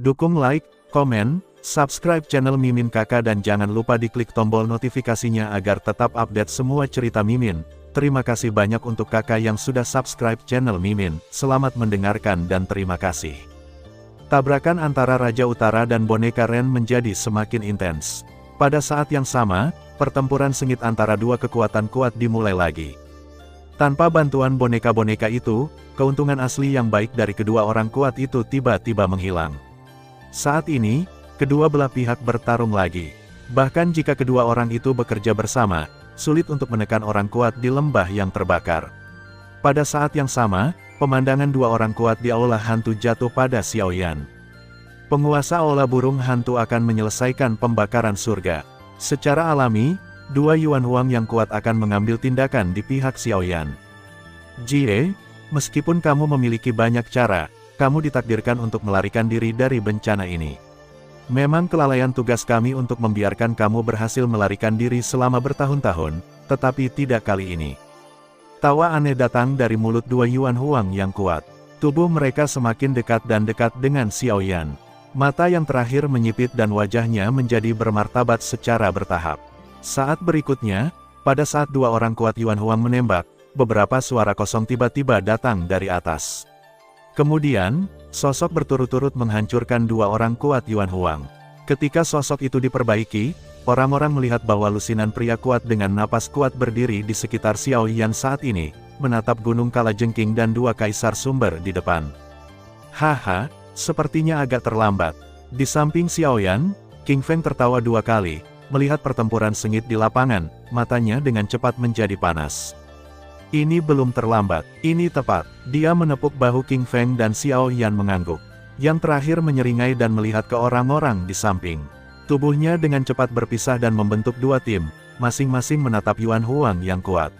Dukung like, komen, subscribe channel Mimin Kakak dan jangan lupa diklik tombol notifikasinya agar tetap update semua cerita Mimin. Terima kasih banyak untuk kakak yang sudah subscribe channel Mimin. Selamat mendengarkan dan terima kasih. Tabrakan antara Raja Utara dan boneka Ren menjadi semakin intens. Pada saat yang sama, pertempuran sengit antara dua kekuatan kuat dimulai lagi. Tanpa bantuan boneka-boneka itu, keuntungan asli yang baik dari kedua orang kuat itu tiba-tiba menghilang. Saat ini, kedua belah pihak bertarung lagi. Bahkan jika kedua orang itu bekerja bersama, sulit untuk menekan orang kuat di lembah yang terbakar. Pada saat yang sama, pemandangan dua orang kuat di aula hantu jatuh pada Xiaoyan. Penguasa aula burung hantu akan menyelesaikan pembakaran surga. Secara alami, dua Yuan Huang yang kuat akan mengambil tindakan di pihak Xiaoyan. Jie, meskipun kamu memiliki banyak cara, kamu ditakdirkan untuk melarikan diri dari bencana ini. Memang kelalaian tugas kami untuk membiarkan kamu berhasil melarikan diri selama bertahun-tahun, tetapi tidak kali ini. Tawa aneh datang dari mulut dua Yuan Huang yang kuat. Tubuh mereka semakin dekat dan dekat dengan Xiaoyan. Mata yang terakhir menyipit dan wajahnya menjadi bermartabat secara bertahap. Saat berikutnya, pada saat dua orang kuat Yuan Huang menembak, beberapa suara kosong tiba-tiba datang dari atas. Kemudian, sosok berturut-turut menghancurkan dua orang kuat Yuan Huang. Ketika sosok itu diperbaiki, orang-orang melihat bahwa lusinan pria kuat dengan napas kuat berdiri di sekitar Xiaoyan saat ini, menatap gunung kalajengking dan dua kaisar sumber di depan. Haha, sepertinya agak terlambat. Di samping Xiaoyan, King Feng tertawa dua kali, melihat pertempuran sengit di lapangan, matanya dengan cepat menjadi panas. Ini belum terlambat, ini tepat. Dia menepuk bahu King Feng dan Xiaoyan mengangguk. Yang terakhir menyeringai dan melihat ke orang-orang di samping. Tubuhnya dengan cepat berpisah dan membentuk dua tim, masing-masing menatap Yuan Huang yang kuat.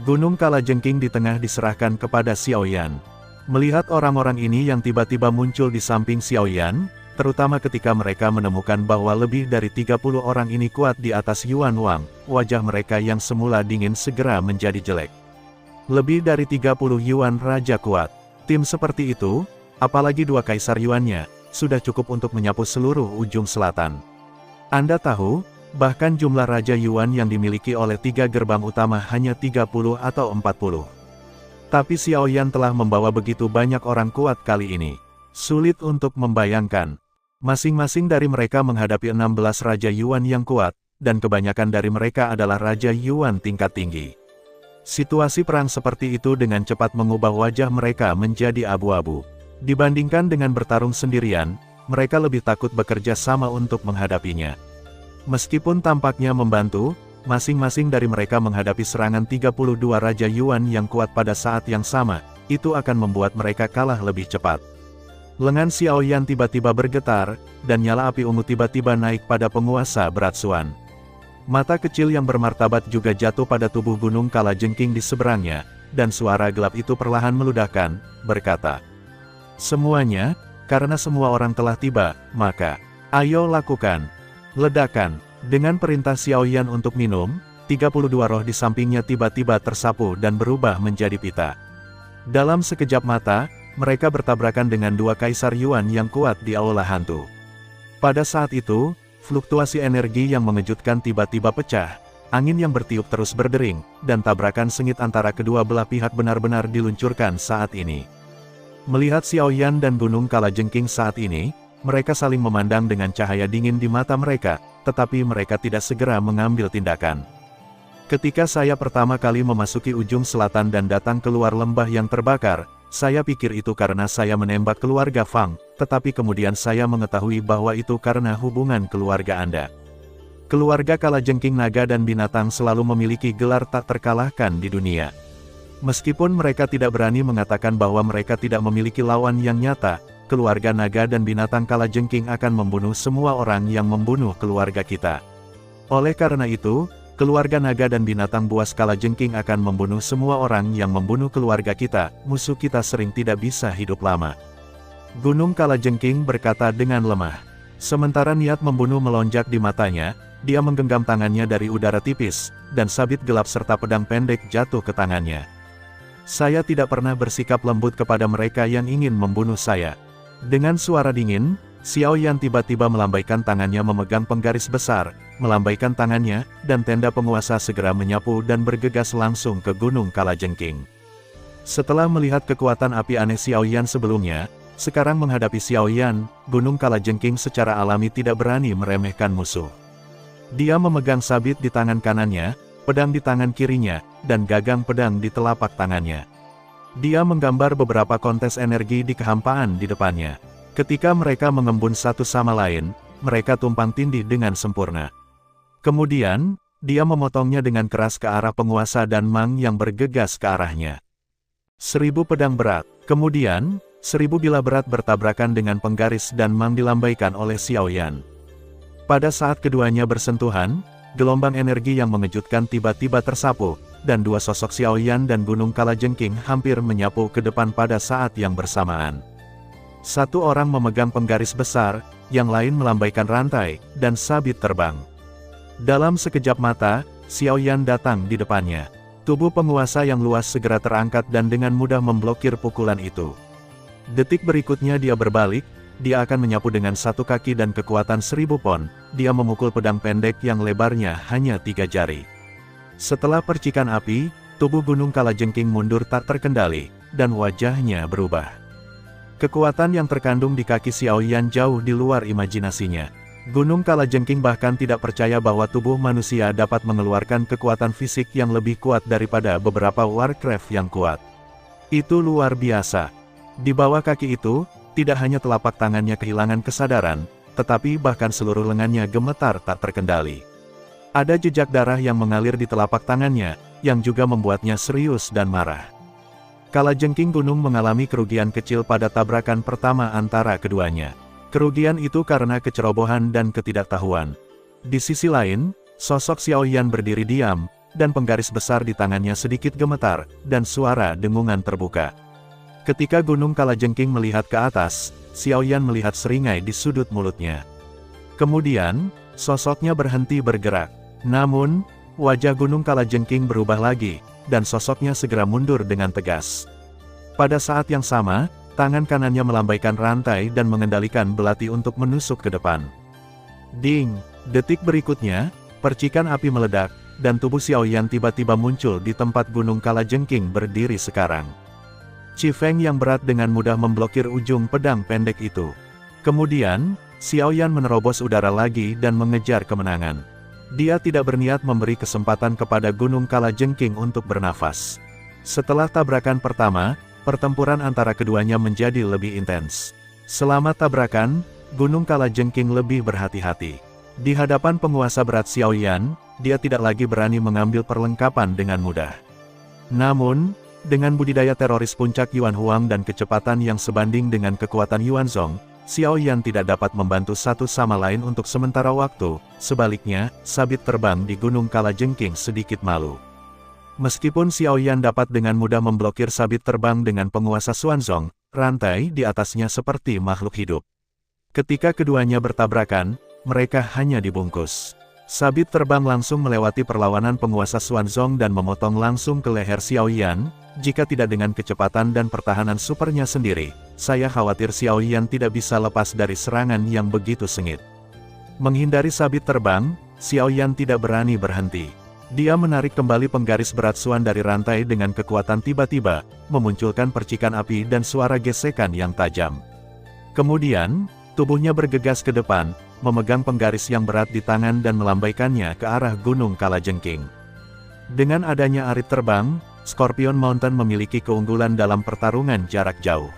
Gunung kalajengking di tengah diserahkan kepada Xiaoyan. Melihat orang-orang ini yang tiba-tiba muncul di samping Xiaoyan, terutama ketika mereka menemukan bahwa lebih dari 30 orang ini kuat di atas Yuan Huang, wajah mereka yang semula dingin segera menjadi jelek. Lebih dari 30 Yuan Raja kuat. Tim seperti itu, apalagi dua kaisar Yuannya, sudah cukup untuk menyapu seluruh ujung selatan. Anda tahu, bahkan jumlah Raja Yuan yang dimiliki oleh tiga gerbang utama hanya 30 atau 40. Tapi Xiaoyan telah membawa begitu banyak orang kuat kali ini. Sulit untuk membayangkan. Masing-masing dari mereka menghadapi 16 Raja Yuan yang kuat, dan kebanyakan dari mereka adalah Raja Yuan tingkat tinggi. Situasi perang seperti itu dengan cepat mengubah wajah mereka menjadi abu-abu. Dibandingkan dengan bertarung sendirian, mereka lebih takut bekerja sama untuk menghadapinya. Meskipun tampaknya membantu, masing-masing dari mereka menghadapi serangan 32 Raja Yuan yang kuat pada saat yang sama, itu akan membuat mereka kalah lebih cepat. Lengan Xiaoyan tiba-tiba bergetar, dan nyala api ungu tiba-tiba naik pada penguasa beratsuan. Mata kecil yang bermartabat juga jatuh pada tubuh gunung kalajengking di seberangnya, dan suara gelap itu perlahan meludahkan, berkata, "Semuanya, karena semua orang telah tiba, maka, ayo lakukan. Ledakan." Dengan perintah Xiaoyan untuk minum, 32 roh di sampingnya tiba-tiba tersapu dan berubah menjadi pita. Dalam sekejap mata, mereka bertabrakan dengan dua kaisar Yuan yang kuat di aula hantu. Pada saat itu, fluktuasi energi yang mengejutkan tiba-tiba pecah, angin yang bertiup terus berdering, dan tabrakan sengit antara kedua belah pihak benar-benar diluncurkan saat ini. Melihat Xiaoyan dan gunung kalajengking saat ini, mereka saling memandang dengan cahaya dingin di mata mereka, tetapi mereka tidak segera mengambil tindakan. Ketika saya pertama kali memasuki ujung selatan dan datang keluar lembah yang terbakar, saya pikir itu karena saya menembak keluarga Fang, tetapi kemudian saya mengetahui bahwa itu karena hubungan keluarga Anda. Keluarga kalajengking naga dan binatang selalu memiliki gelar tak terkalahkan di dunia. Meskipun mereka tidak berani mengatakan bahwa mereka tidak memiliki lawan yang nyata, keluarga naga dan binatang kalajengking akan membunuh semua orang yang membunuh keluarga kita. Oleh karena itu, keluarga naga dan binatang buas kalajengking akan membunuh semua orang yang membunuh keluarga kita. Musuh kita sering tidak bisa hidup lama. Gunung kalajengking berkata dengan lemah. Sementara niat membunuh melonjak di matanya, dia menggenggam tangannya dari udara tipis, dan sabit gelap serta pedang pendek jatuh ke tangannya. Saya tidak pernah bersikap lembut kepada mereka yang ingin membunuh saya. Dengan suara dingin, Xiao Yan tiba-tiba melambaikan tangannya memegang penggaris besar, melambaikan tangannya, dan tenda penguasa segera menyapu dan bergegas langsung ke Gunung Kalajengking. Setelah melihat kekuatan api aneh Xiao Yan sebelumnya, sekarang menghadapi Xiao Yan, Gunung Kalajengking secara alami tidak berani meremehkan musuh. Dia memegang sabit di tangan kanannya, pedang di tangan kirinya, dan gagang pedang di telapak tangannya. Dia menggambar beberapa kontes energi di kehampaan di depannya. Ketika mereka mengembun satu sama lain, mereka tumpang tindih dengan sempurna. Kemudian, dia memotongnya dengan keras ke arah penguasa dan Mang yang bergegas ke arahnya. 1000 pedang berat. Kemudian, 1000 bilah berat bertabrakan dengan penggaris dan Mang dilambaikan oleh Xiao Yan. Pada saat keduanya bersentuhan, gelombang energi yang mengejutkan tiba-tiba tersapu, dan dua sosok Xiao Yan dan Gunung Kalajengking hampir menyapu ke depan pada saat yang bersamaan. Satu orang memegang penggaris besar, yang lain melambaikan rantai, dan sabit terbang. Dalam sekejap mata, Xiao Yan datang di depannya. Tubuh penguasa yang luas segera terangkat dan dengan mudah memblokir pukulan itu. Detik berikutnya dia berbalik, dia akan menyapu dengan satu kaki dan kekuatan 1000 pon, dia memukul pedang pendek yang lebarnya hanya 3 jari. Setelah percikan api, tubuh Gunung Kalajengking mundur tak terkendali, dan wajahnya berubah. Kekuatan yang terkandung di kaki Xiao Yan jauh di luar imajinasinya. Gunung Kalajengking bahkan tidak percaya bahwa tubuh manusia dapat mengeluarkan kekuatan fisik yang lebih kuat daripada beberapa Warcraft yang kuat. Itu luar biasa. Di bawah kaki itu, tidak hanya telapak tangannya kehilangan kesadaran, tetapi bahkan seluruh lengannya gemetar tak terkendali. Ada jejak darah yang mengalir di telapak tangannya, yang juga membuatnya serius dan marah. Kalajengking Gunung mengalami kerugian kecil pada tabrakan pertama antara keduanya. Kerugian itu karena kecerobohan dan ketidaktahuan. Di sisi lain, sosok Xiao Yan berdiri diam, dan penggaris besar di tangannya sedikit gemetar, dan suara dengungan terbuka. Ketika Gunung Kalajengking melihat ke atas, Xiao Yan melihat seringai di sudut mulutnya. Kemudian, sosoknya berhenti bergerak. Namun, wajah Gunung Kalajengking berubah lagi, dan sosoknya segera mundur dengan tegas. Pada saat yang sama, tangan kanannya melambaikan rantai dan mengendalikan belati untuk menusuk ke depan. Ding! Detik berikutnya, percikan api meledak, dan tubuh Xiao Yan tiba-tiba muncul di tempat Gunung Kalajengking berdiri sekarang. Qi Feng yang berat dengan mudah memblokir ujung pedang pendek itu. Kemudian, Xiao Yan menerobos udara lagi dan mengejar kemenangan. Dia tidak berniat memberi kesempatan kepada Gunung Kalajengking untuk bernafas. Setelah tabrakan pertama, pertempuran antara keduanya menjadi lebih intens. Selama tabrakan, Gunung Kalajengking lebih berhati-hati. Di hadapan penguasa berat Xiao Yan, dia tidak lagi berani mengambil perlengkapan dengan mudah. Namun, dengan budidaya teroris puncak Yuan Huang dan kecepatan yang sebanding dengan kekuatan Yuan Zhong, Xiao Yan tidak dapat membantu satu sama lain untuk sementara waktu. Sebaliknya, sabit terbang di Gunung Kalajengking sedikit malu. Meskipun Xiao Yan dapat dengan mudah memblokir sabit terbang dengan penguasa Xuanzong, rantai di atasnya seperti makhluk hidup. Ketika keduanya bertabrakan, mereka hanya dibungkus. Sabit terbang langsung melewati perlawanan penguasa Xuanzong dan memotong langsung ke leher Xiao Yan. Jika tidak dengan kecepatan dan pertahanan supernya sendiri, saya khawatir Xiao Yan tidak bisa lepas dari serangan yang begitu sengit. Menghindari sabit terbang, Xiao Yan tidak berani berhenti. Dia menarik kembali penggaris berat Xuan dari rantai dengan kekuatan tiba-tiba, memunculkan percikan api dan suara gesekan yang tajam. Kemudian, tubuhnya bergegas ke depan, memegang penggaris yang berat di tangan dan melambaikannya ke arah Gunung Kalajengking. Dengan adanya arit terbang, Scorpion Mountain memiliki keunggulan dalam pertarungan jarak jauh.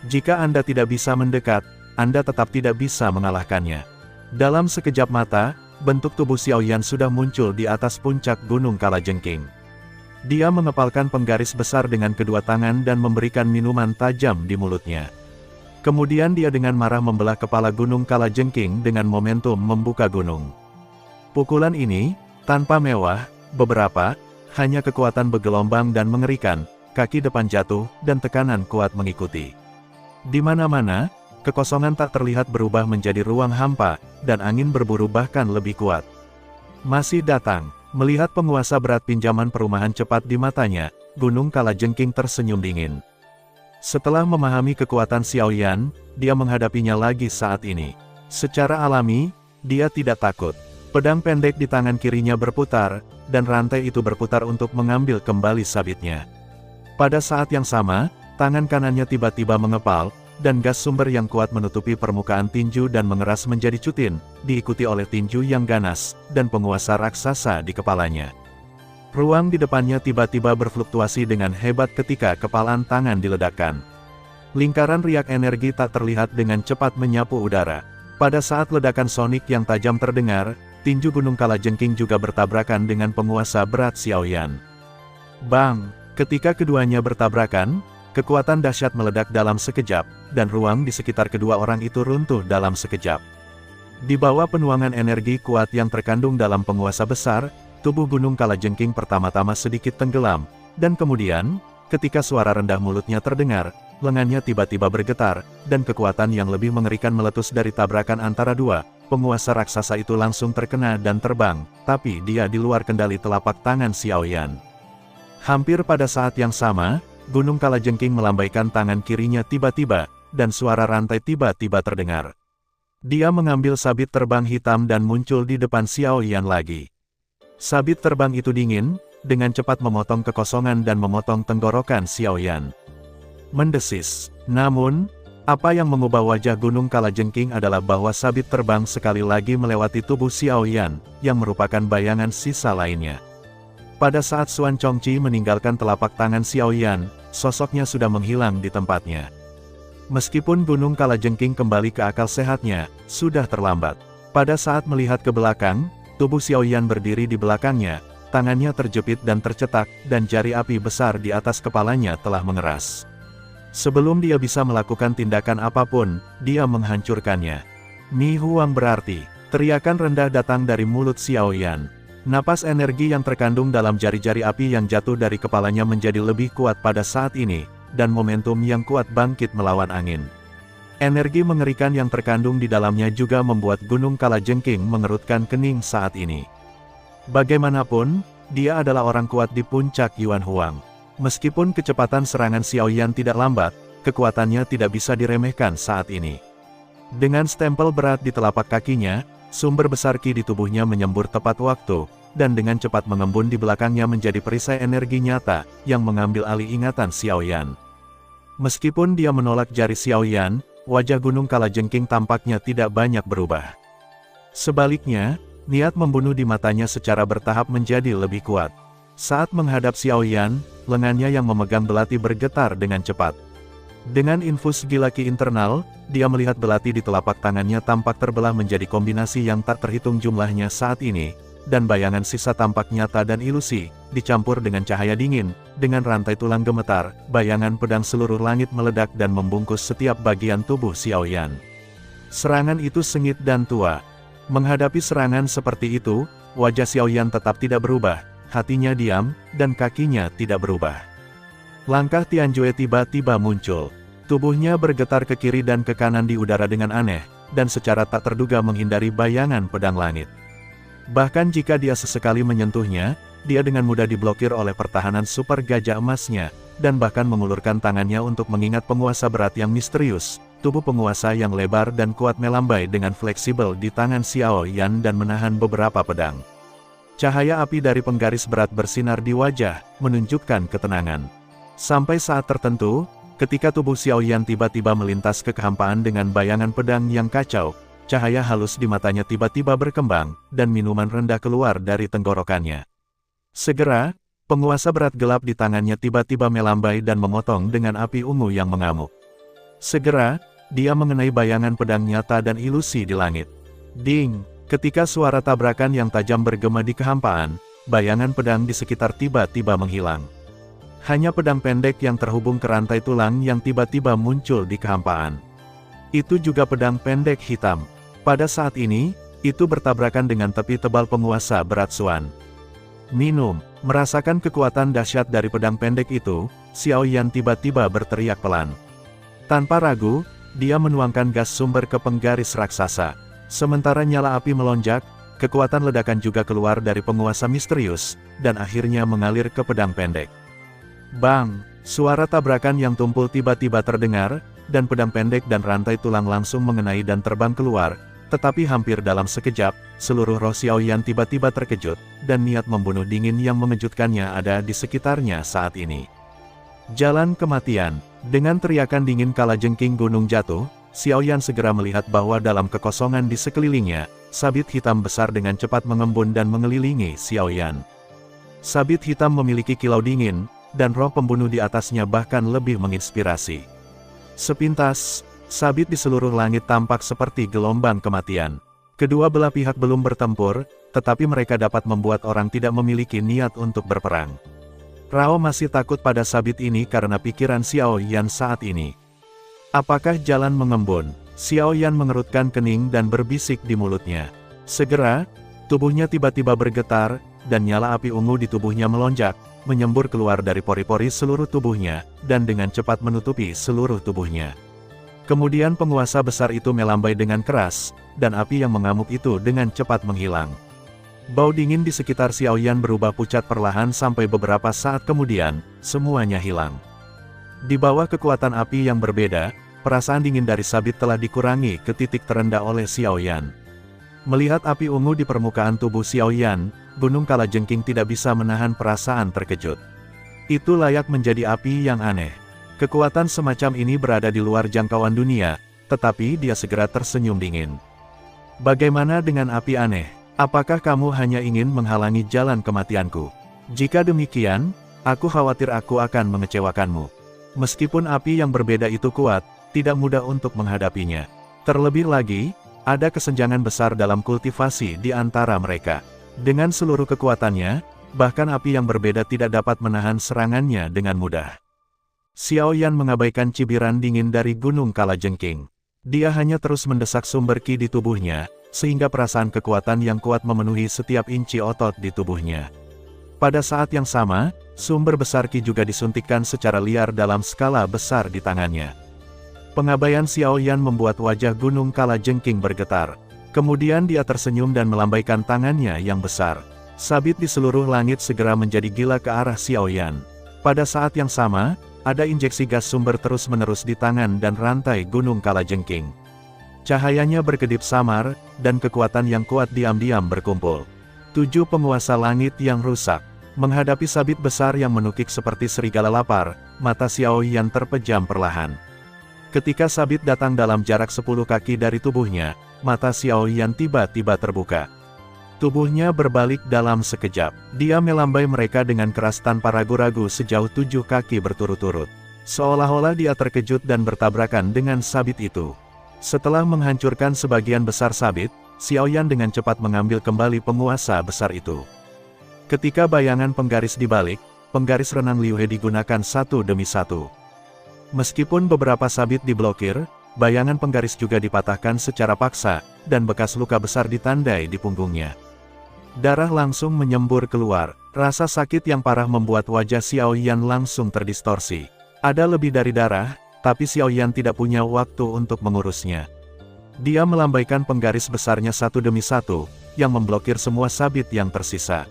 Jika Anda tidak bisa mendekat, Anda tetap tidak bisa mengalahkannya. Dalam sekejap mata, bentuk tubuh Xiao Yan sudah muncul di atas puncak Gunung Kalajengking. Dia mengepalkan penggaris besar dengan kedua tangan dan memberikan minuman tajam di mulutnya. Kemudian dia dengan marah membelah kepala Gunung Kalajengking dengan momentum membuka gunung. Pukulan ini, tanpa mewah, beberapa, hanya kekuatan bergelombang dan mengerikan, kaki depan jatuh, dan tekanan kuat mengikuti. Di mana-mana, kekosongan tak terlihat berubah menjadi ruang hampa, dan angin berburu bahkan lebih kuat. Masih datang, melihat penguasa berat pinjaman perumahan cepat di matanya, Gunung Kalajengking tersenyum dingin. Setelah memahami kekuatan Xiaoyan, dia menghadapinya lagi saat ini. Secara alami, dia tidak takut. Pedang pendek di tangan kirinya berputar, dan rantai itu berputar untuk mengambil kembali sabitnya. Pada saat yang sama, tangan kanannya tiba-tiba mengepal, dan gas sumber yang kuat menutupi permukaan tinju dan mengeras menjadi cutin, diikuti oleh tinju yang ganas, dan penguasa raksasa di kepalanya. Ruang di depannya tiba-tiba berfluktuasi dengan hebat ketika kepalan tangan diledakkan. Lingkaran riak energi tak terlihat dengan cepat menyapu udara. Pada saat ledakan sonik yang tajam terdengar, tinju gunung kalajengking juga bertabrakan dengan penguasa berat Xiaoyan. Bang! Ketika keduanya bertabrakan, kekuatan dahsyat meledak dalam sekejap, dan ruang di sekitar kedua orang itu runtuh dalam sekejap. Di bawah penuangan energi kuat yang terkandung dalam penguasa besar, tubuh gunung kalajengking pertama-tama sedikit tenggelam, dan kemudian, ketika suara rendah mulutnya terdengar, lengannya tiba-tiba bergetar, dan kekuatan yang lebih mengerikan meletus dari tabrakan antara dua, penguasa raksasa itu langsung terkena dan terbang, tapi dia di luar kendali telapak tangan Xiaoyan. Hampir pada saat yang sama, gunung kalajengking melambaikan tangan kirinya tiba-tiba, dan suara rantai tiba-tiba terdengar. Dia mengambil sabit terbang hitam dan muncul di depan Xiaoyan lagi. Sabit terbang itu dingin, dengan cepat memotong kekosongan dan memotong tenggorokan Xiaoyan. Mendesis. Namun, apa yang mengubah wajah gunung kalajengking adalah bahwa sabit terbang sekali lagi melewati tubuh Xiaoyan, yang merupakan bayangan sisa lainnya. Pada saat Xuan Chongqi meninggalkan telapak tangan Xiaoyan, sosoknya sudah menghilang di tempatnya. Meskipun gunung kalajengking kembali ke akal sehatnya, sudah terlambat. Pada saat melihat ke belakang, tubuh Xiaoyan berdiri di belakangnya, tangannya terjepit dan tercetak, dan jari api besar di atas kepalanya telah mengeras. Sebelum dia bisa melakukan tindakan apapun, dia menghancurkannya. Mi Huang berarti, teriakan rendah datang dari mulut Xiaoyan. Napas energi yang terkandung dalam jari-jari api yang jatuh dari kepalanya menjadi lebih kuat pada saat ini, dan momentum yang kuat bangkit melawan angin. Energi mengerikan yang terkandung di dalamnya juga membuat gunung kalajengking mengerutkan kening saat ini. Bagaimanapun, dia adalah orang kuat di puncak Yuan Huang. Meskipun kecepatan serangan Xiaoyan tidak lambat, kekuatannya tidak bisa diremehkan saat ini. Dengan stempel berat di telapak kakinya, sumber besar ki di tubuhnya menyembur tepat waktu, dan dengan cepat mengembun di belakangnya menjadi perisai energi nyata, yang mengambil alih ingatan Xiaoyan. Meskipun dia menolak jari Xiaoyan, wajah gunung kalajengking tampaknya tidak banyak berubah. Sebaliknya, niat membunuh di matanya secara bertahap menjadi lebih kuat. Saat menghadap Xiaoyan, lengannya yang memegang belati bergetar dengan cepat. Dengan infus gila ki internal, dia melihat belati di telapak tangannya tampak terbelah menjadi kombinasi yang tak terhitung jumlahnya saat ini, dan bayangan sisa tampak nyata dan ilusi, dicampur dengan cahaya dingin, dengan rantai tulang gemetar, bayangan pedang seluruh langit meledak dan membungkus setiap bagian tubuh Xiaoyan. Serangan itu sengit dan tua. Menghadapi serangan seperti itu, wajah Xiaoyan tetap tidak berubah, hatinya diam, dan kakinya tidak berubah. Langkah Tianjue tiba-tiba muncul. Tubuhnya bergetar ke kiri dan ke kanan di udara dengan aneh, dan secara tak terduga menghindari bayangan pedang langit. Bahkan jika dia sesekali menyentuhnya, dia dengan mudah diblokir oleh pertahanan super gajah emasnya, dan bahkan mengulurkan tangannya untuk mengingat penguasa berat yang misterius. Tubuh penguasa yang lebar dan kuat melambai dengan fleksibel di tangan Xiaoyan dan menahan beberapa pedang. Cahaya api dari penggaris berat bersinar di wajah, menunjukkan ketenangan. Sampai saat tertentu, ketika tubuh Xiaoyan tiba-tiba melintas ke kehampaan dengan bayangan pedang yang kacau, cahaya halus di matanya tiba-tiba berkembang, dan minuman rendah keluar dari tenggorokannya. Segera, penguasa berat gelap di tangannya tiba-tiba melambai dan memotong dengan api ungu yang mengamuk. Segera, dia mengenai bayangan pedang nyata dan ilusi di langit. Ding! Ketika suara tabrakan yang tajam bergema di kehampaan, bayangan pedang di sekitar tiba-tiba menghilang. Hanya pedang pendek yang terhubung ke rantai tulang yang tiba-tiba muncul di kehampaan. Itu juga pedang pendek hitam. Pada saat ini, itu bertabrakan dengan tepi tebal penguasa berat Xuan. Minum. Merasakan kekuatan dahsyat dari pedang pendek itu, Xiaoyan tiba-tiba berteriak pelan. Tanpa ragu, dia menuangkan gas sumber ke penggaris raksasa. Sementara nyala api melonjak, kekuatan ledakan juga keluar dari penguasa misterius, dan akhirnya mengalir ke pedang pendek. Bang! Suara tabrakan yang tumpul tiba-tiba terdengar, dan pedang pendek dan rantai tulang langsung mengenai dan terbang keluar, tetapi hampir dalam sekejap, seluruh roh Xiaoyan tiba-tiba terkejut, dan niat membunuh dingin yang mengejutkannya ada di sekitarnya saat ini. Jalan kematian. Dengan teriakan dingin kalajengking gunung jatuh, Xiaoyan segera melihat bahwa dalam kekosongan di sekelilingnya, sabit hitam besar dengan cepat mengembun dan mengelilingi Xiaoyan. Sabit hitam memiliki kilau dingin, dan roh pembunuh di atasnya bahkan lebih menginspirasi. Sepintas, sabit di seluruh langit tampak seperti gelombang kematian. Kedua belah pihak belum bertempur, tetapi mereka dapat membuat orang tidak memiliki niat untuk berperang. Rao masih takut pada sabit ini karena pikiran Xiaoyan saat ini. Apakah jalan mengembun? Xiaoyan mengerutkan kening dan berbisik di mulutnya. Segera, tubuhnya tiba-tiba bergetar, dan nyala api ungu di tubuhnya melonjak, menyembur keluar dari pori-pori seluruh tubuhnya, dan dengan cepat menutupi seluruh tubuhnya. Kemudian penguasa besar itu melambai dengan keras, dan api yang mengamuk itu dengan cepat menghilang. Bau dingin di sekitar Xiaoyan berubah pucat perlahan sampai beberapa saat kemudian, semuanya hilang. Di bawah kekuatan api yang berbeda, perasaan dingin dari sabit telah dikurangi ke titik terendah oleh Xiaoyan. Melihat api ungu di permukaan tubuh Xiaoyan, Gunung Kalajengking tidak bisa menahan perasaan terkejut. Itu layak menjadi api yang aneh. Kekuatan semacam ini berada di luar jangkauan dunia, tetapi dia segera tersenyum dingin. Bagaimana dengan api aneh? Apakah kamu hanya ingin menghalangi jalan kematianku? Jika demikian, aku khawatir aku akan mengecewakanmu. Meskipun api yang berbeda itu kuat, tidak mudah untuk menghadapinya. Terlebih lagi, ada kesenjangan besar dalam kultivasi di antara mereka. Dengan seluruh kekuatannya, bahkan api yang berbeda tidak dapat menahan serangannya dengan mudah. Xiaoyan mengabaikan cibiran dingin dari Gunung Kalajengking. Dia hanya terus mendesak sumber ki di tubuhnya, sehingga perasaan kekuatan yang kuat memenuhi setiap inci otot di tubuhnya. Pada saat yang sama, sumber besar ki juga disuntikkan secara liar dalam skala besar di tangannya. Pengabaian Xiaoyan membuat wajah Gunung Kalajengking bergetar. Kemudian dia tersenyum dan melambaikan tangannya yang besar. Sabit di seluruh langit segera menjadi gila ke arah Xiaoyan. Pada saat yang sama, ada injeksi gas sumber terus-menerus di tangan dan rantai Gunung Kalajengking. Cahayanya berkedip samar, dan kekuatan yang kuat diam-diam berkumpul. 7 penguasa langit yang rusak. Menghadapi sabit besar yang menukik seperti serigala lapar, mata Xiaoyan terpejam perlahan. Ketika sabit datang dalam jarak 10 kaki dari tubuhnya, mata Xiaoyan tiba-tiba terbuka. Tubuhnya berbalik dalam sekejap. Dia melambai mereka dengan keras tanpa ragu-ragu sejauh 7 kaki berturut-turut. Seolah-olah dia terkejut dan bertabrakan dengan sabit itu. Setelah menghancurkan sebagian besar sabit, Xiaoyan dengan cepat mengambil kembali penguasa besar itu. Ketika bayangan penggaris dibalik, penggaris renang Liu He digunakan satu demi satu. Meskipun beberapa sabit diblokir, bayangan penggaris juga dipatahkan secara paksa, dan bekas luka besar ditandai di punggungnya. Darah langsung menyembur keluar. Rasa sakit yang parah membuat wajah Xiaoyan langsung terdistorsi. Ada lebih dari darah, tapi Xiaoyan tidak punya waktu untuk mengurusnya. Dia melambaikan penggaris besarnya satu demi satu, yang memblokir semua sabit yang tersisa.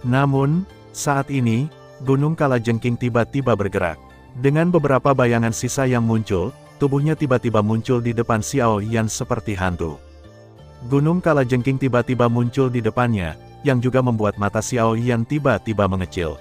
Namun, saat ini, Gunung Kalajengking tiba-tiba bergerak. Dengan beberapa bayangan sisa yang muncul, tubuhnya tiba-tiba muncul di depan Xiaoyan seperti hantu. Gunung Kalajengking tiba-tiba muncul di depannya, yang juga membuat mata Xiaoyan tiba-tiba mengecil.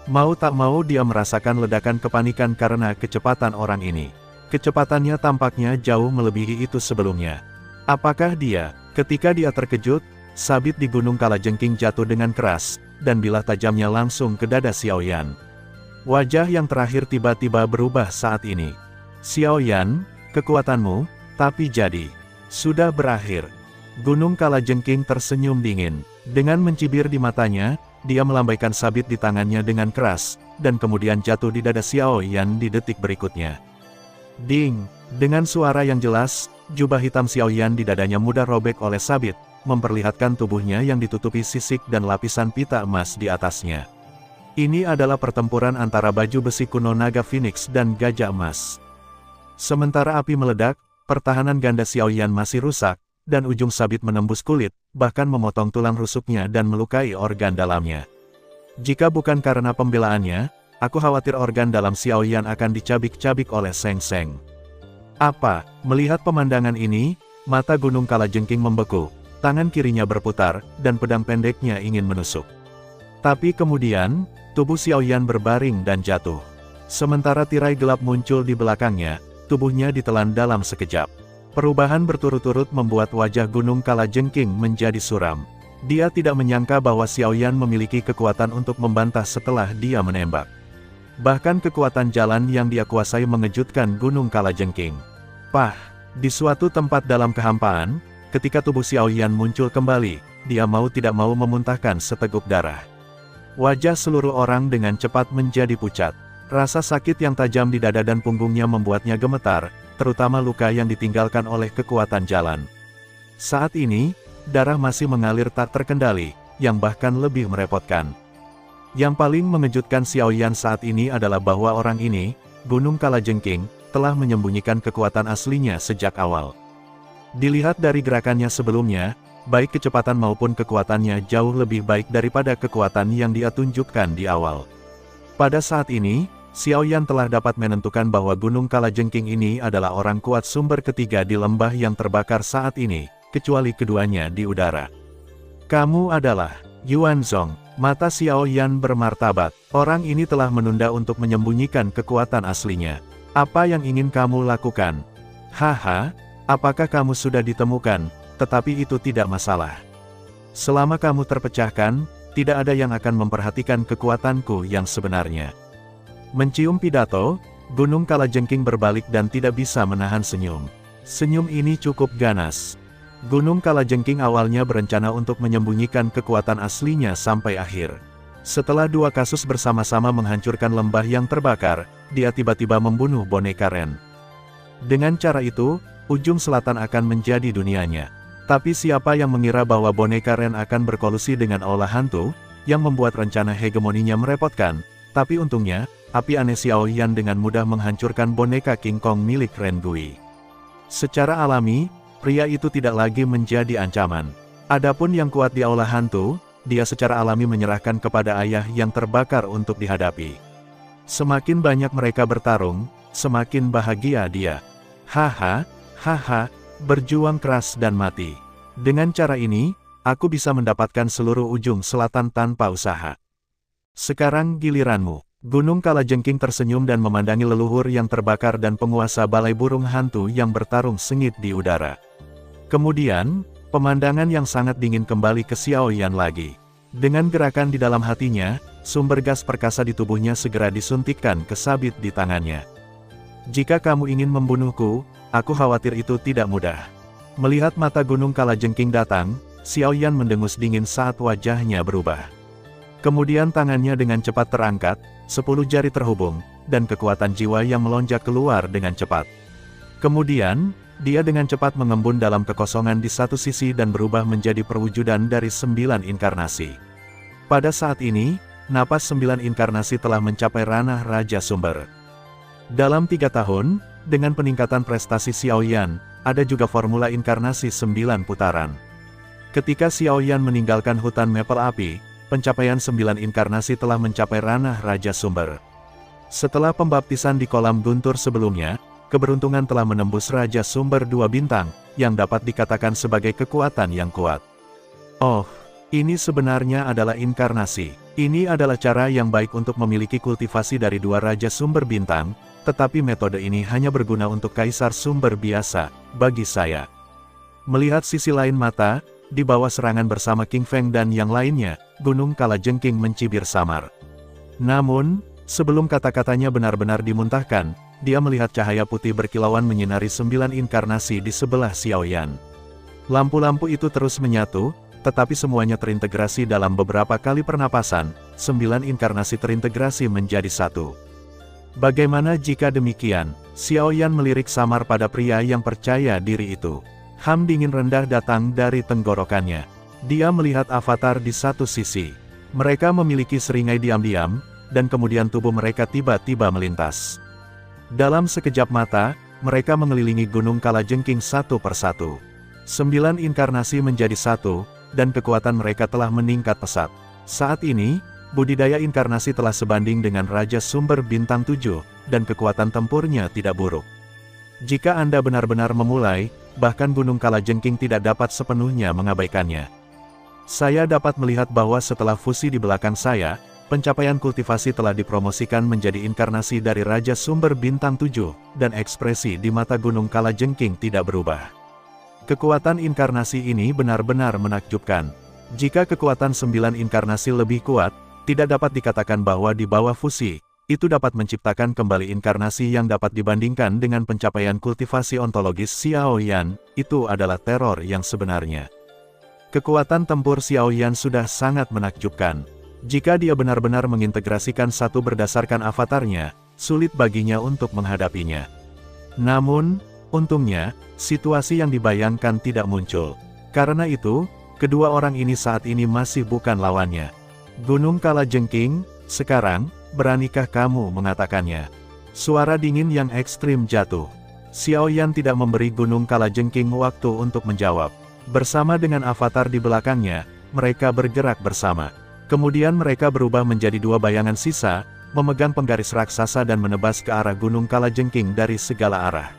Mau tak mau dia merasakan ledakan kepanikan karena kecepatan orang ini. Kecepatannya tampaknya jauh melebihi itu sebelumnya. Apakah dia? Ketika dia terkejut, sabit di Gunung Kalajengking jatuh dengan keras, dan bilah tajamnya langsung ke dada Xiaoyan. Wajah yang terakhir tiba-tiba berubah saat ini. Xiaoyan, kekuatanmu, tapi jadi, sudah berakhir. Gunung Kalajengking tersenyum dingin. Dengan mencibir di matanya, dia melambaikan sabit di tangannya dengan keras, dan kemudian jatuh di dada Xiaoyan di detik berikutnya. Ding! Dengan suara yang jelas, jubah hitam Xiaoyan di dadanya mudah robek oleh sabit, memperlihatkan tubuhnya yang ditutupi sisik dan lapisan pita emas di atasnya. Ini adalah pertempuran antara baju besi kuno naga Phoenix dan gajah emas. Sementara api meledak, pertahanan ganda Xiaoyan masih rusak, dan ujung sabit menembus kulit, bahkan memotong tulang rusuknya dan melukai organ dalamnya. Jika bukan karena pembelaannya, aku khawatir organ dalam Xiaoyan akan dicabik-cabik oleh Seng Seng. Apa? Melihat pemandangan ini, mata Gunung Kalajengking membeku, tangan kirinya berputar, dan pedang pendeknya ingin menusuk. Tapi kemudian, tubuh Xiaoyan berbaring dan jatuh. Sementara tirai gelap muncul di belakangnya, tubuhnya ditelan dalam sekejap. Perubahan berturut-turut membuat wajah Gunung Kalajengking menjadi suram. Dia tidak menyangka bahwa Xiaoyan memiliki kekuatan untuk membantah setelah dia menembak. Bahkan kekuatan jalan yang dia kuasai mengejutkan Gunung Kalajengking. Pah! Di suatu tempat dalam kehampaan, ketika tubuh Xiaoyan muncul kembali, dia mau tidak mau memuntahkan seteguk darah. Wajah seluruh orang dengan cepat menjadi pucat. Rasa sakit yang tajam di dada dan punggungnya membuatnya gemetar, terutama luka yang ditinggalkan oleh kekuatan jalan. Saat ini, darah masih mengalir tak terkendali, yang bahkan lebih merepotkan. Yang paling mengejutkan Xiaoyan saat ini adalah bahwa orang ini, Gunung Kalajengking, telah menyembunyikan kekuatan aslinya sejak awal. Dilihat dari gerakannya sebelumnya, baik kecepatan maupun kekuatannya jauh lebih baik daripada kekuatan yang dia tunjukkan di awal. Pada saat ini, Xiaoyan telah dapat menentukan bahwa Gunung Kalajengking ini adalah orang kuat sumber ketiga di lembah yang terbakar saat ini, kecuali keduanya di udara. Kamu adalah Yuanzong. Mata Xiaoyan bermartabat. Orang ini telah menunda untuk menyembunyikan kekuatan aslinya. Apa yang ingin kamu lakukan? Haha, apakah kamu sudah ditemukan? Tetapi itu tidak masalah. Selama kamu terpecahkan, tidak ada yang akan memperhatikan kekuatanku yang sebenarnya. Mencium pidato, Gunung Kalajengking berbalik dan tidak bisa menahan senyum. Senyum ini cukup ganas. Gunung Kalajengking awalnya berencana untuk menyembunyikan kekuatan aslinya sampai akhir. Setelah 2 kasus bersama-sama menghancurkan lembah yang terbakar, dia tiba-tiba membunuh boneka Ren. Dengan cara itu, ujung selatan akan menjadi dunianya. Tapi siapa yang mengira bahwa boneka Ren akan berkolusi dengan aula hantu, yang membuat rencana hegemoninya merepotkan. Tapi untungnya, api aneh Xiaoyan dengan mudah menghancurkan boneka King Kong milik Ren Gui. Secara alami, pria itu tidak lagi menjadi ancaman. Adapun yang kuat di aula hantu, dia secara alami menyerahkan kepada ayah yang terbakar untuk dihadapi. Semakin banyak mereka bertarung, semakin bahagia dia. Haha, haha, berjuang keras dan mati. Dengan cara ini, aku bisa mendapatkan seluruh ujung selatan tanpa usaha. Sekarang giliranmu. Gunung Kalajengking tersenyum dan memandangi leluhur yang terbakar dan penguasa balai burung hantu yang bertarung sengit di udara. Kemudian, pemandangan yang sangat dingin kembali ke Xiaoyan lagi. Dengan gerakan di dalam hatinya, sumber gas perkasa di tubuhnya segera disuntikkan ke sabit di tangannya. Jika kamu ingin membunuhku, aku khawatir itu tidak mudah. Melihat mata Gunung Kalajengking datang, Xiaoyan mendengus dingin saat wajahnya berubah. Kemudian tangannya dengan cepat terangkat, 10 jari terhubung, dan kekuatan jiwa yang melonjak keluar dengan cepat. Kemudian, dia dengan cepat mengembun dalam kekosongan di satu sisi dan berubah menjadi perwujudan dari 9 inkarnasi. Pada saat ini, napas 9 inkarnasi telah mencapai ranah Raja Sumber. Dalam 3 tahun, dengan peningkatan prestasi Xiaoyan, ada juga formula inkarnasi 9 putaran. Ketika Xiaoyan meninggalkan hutan Maple Api, pencapaian 9 inkarnasi telah mencapai ranah Raja Sumber. Setelah pembaptisan di kolam guntur sebelumnya, keberuntungan telah menembus Raja Sumber 2 bintang, yang dapat dikatakan sebagai kekuatan yang kuat. Oh, ini sebenarnya adalah inkarnasi. Ini adalah cara yang baik untuk memiliki kultivasi dari 2 Raja Sumber bintang, tetapi metode ini hanya berguna untuk Kaisar Sumber biasa, bagi saya. Melihat sisi lain mata, di bawah serangan bersama King Feng dan yang lainnya, Gunung Kalajengking mencibir samar. Namun, sebelum kata-katanya benar-benar dimuntahkan, dia melihat cahaya putih berkilauan menyinari 9 inkarnasi di sebelah Xiaoyan. Lampu-lampu itu terus menyatu, tetapi semuanya terintegrasi dalam beberapa kali pernapasan, 9 inkarnasi terintegrasi menjadi satu. Bagaimana jika demikian? Xiaoyan melirik samar pada pria yang percaya diri itu. Ham dingin rendah datang dari tenggorokannya. Dia melihat avatar di satu sisi. Mereka memiliki seringai diam-diam, dan kemudian tubuh mereka tiba-tiba melintas. Dalam sekejap mata, mereka mengelilingi Gunung Kalajengking satu persatu. 9 inkarnasi menjadi satu, dan kekuatan mereka telah meningkat pesat. Saat ini, budidaya inkarnasi telah sebanding dengan Raja Sumber Bintang 7, dan kekuatan tempurnya tidak buruk. Jika Anda benar-benar memulai, bahkan Gunung Kalajengking tidak dapat sepenuhnya mengabaikannya. Saya dapat melihat bahwa setelah fusi di belakang saya, pencapaian kultivasi telah dipromosikan menjadi inkarnasi dari Raja Sumber Bintang 7, dan ekspresi di mata Gunung Kalajengking tidak berubah. Kekuatan inkarnasi ini benar-benar menakjubkan. Jika kekuatan 9 inkarnasi lebih kuat, tidak dapat dikatakan bahwa di bawah fusi, itu dapat menciptakan kembali inkarnasi yang dapat dibandingkan dengan pencapaian kultivasi ontologis Xiao Yan, itu adalah teror yang sebenarnya. Kekuatan tempur Xiao Yan sudah sangat menakjubkan. Jika dia benar-benar mengintegrasikan satu berdasarkan avatarnya, sulit baginya untuk menghadapinya. Namun, untungnya, situasi yang dibayangkan tidak muncul. Karena itu, kedua orang ini saat ini masih bukan lawannya. Gunung Kalajengking, sekarang, beranikah kamu mengatakannya? Suara dingin yang ekstrim jatuh. Xiao Yan tidak memberi Gunung Kalajengking waktu untuk menjawab. Bersama dengan avatar di belakangnya, mereka bergerak bersama. Kemudian mereka berubah menjadi dua bayangan sisa, memegang penggaris raksasa dan menebas ke arah Gunung Kalajengking dari segala arah.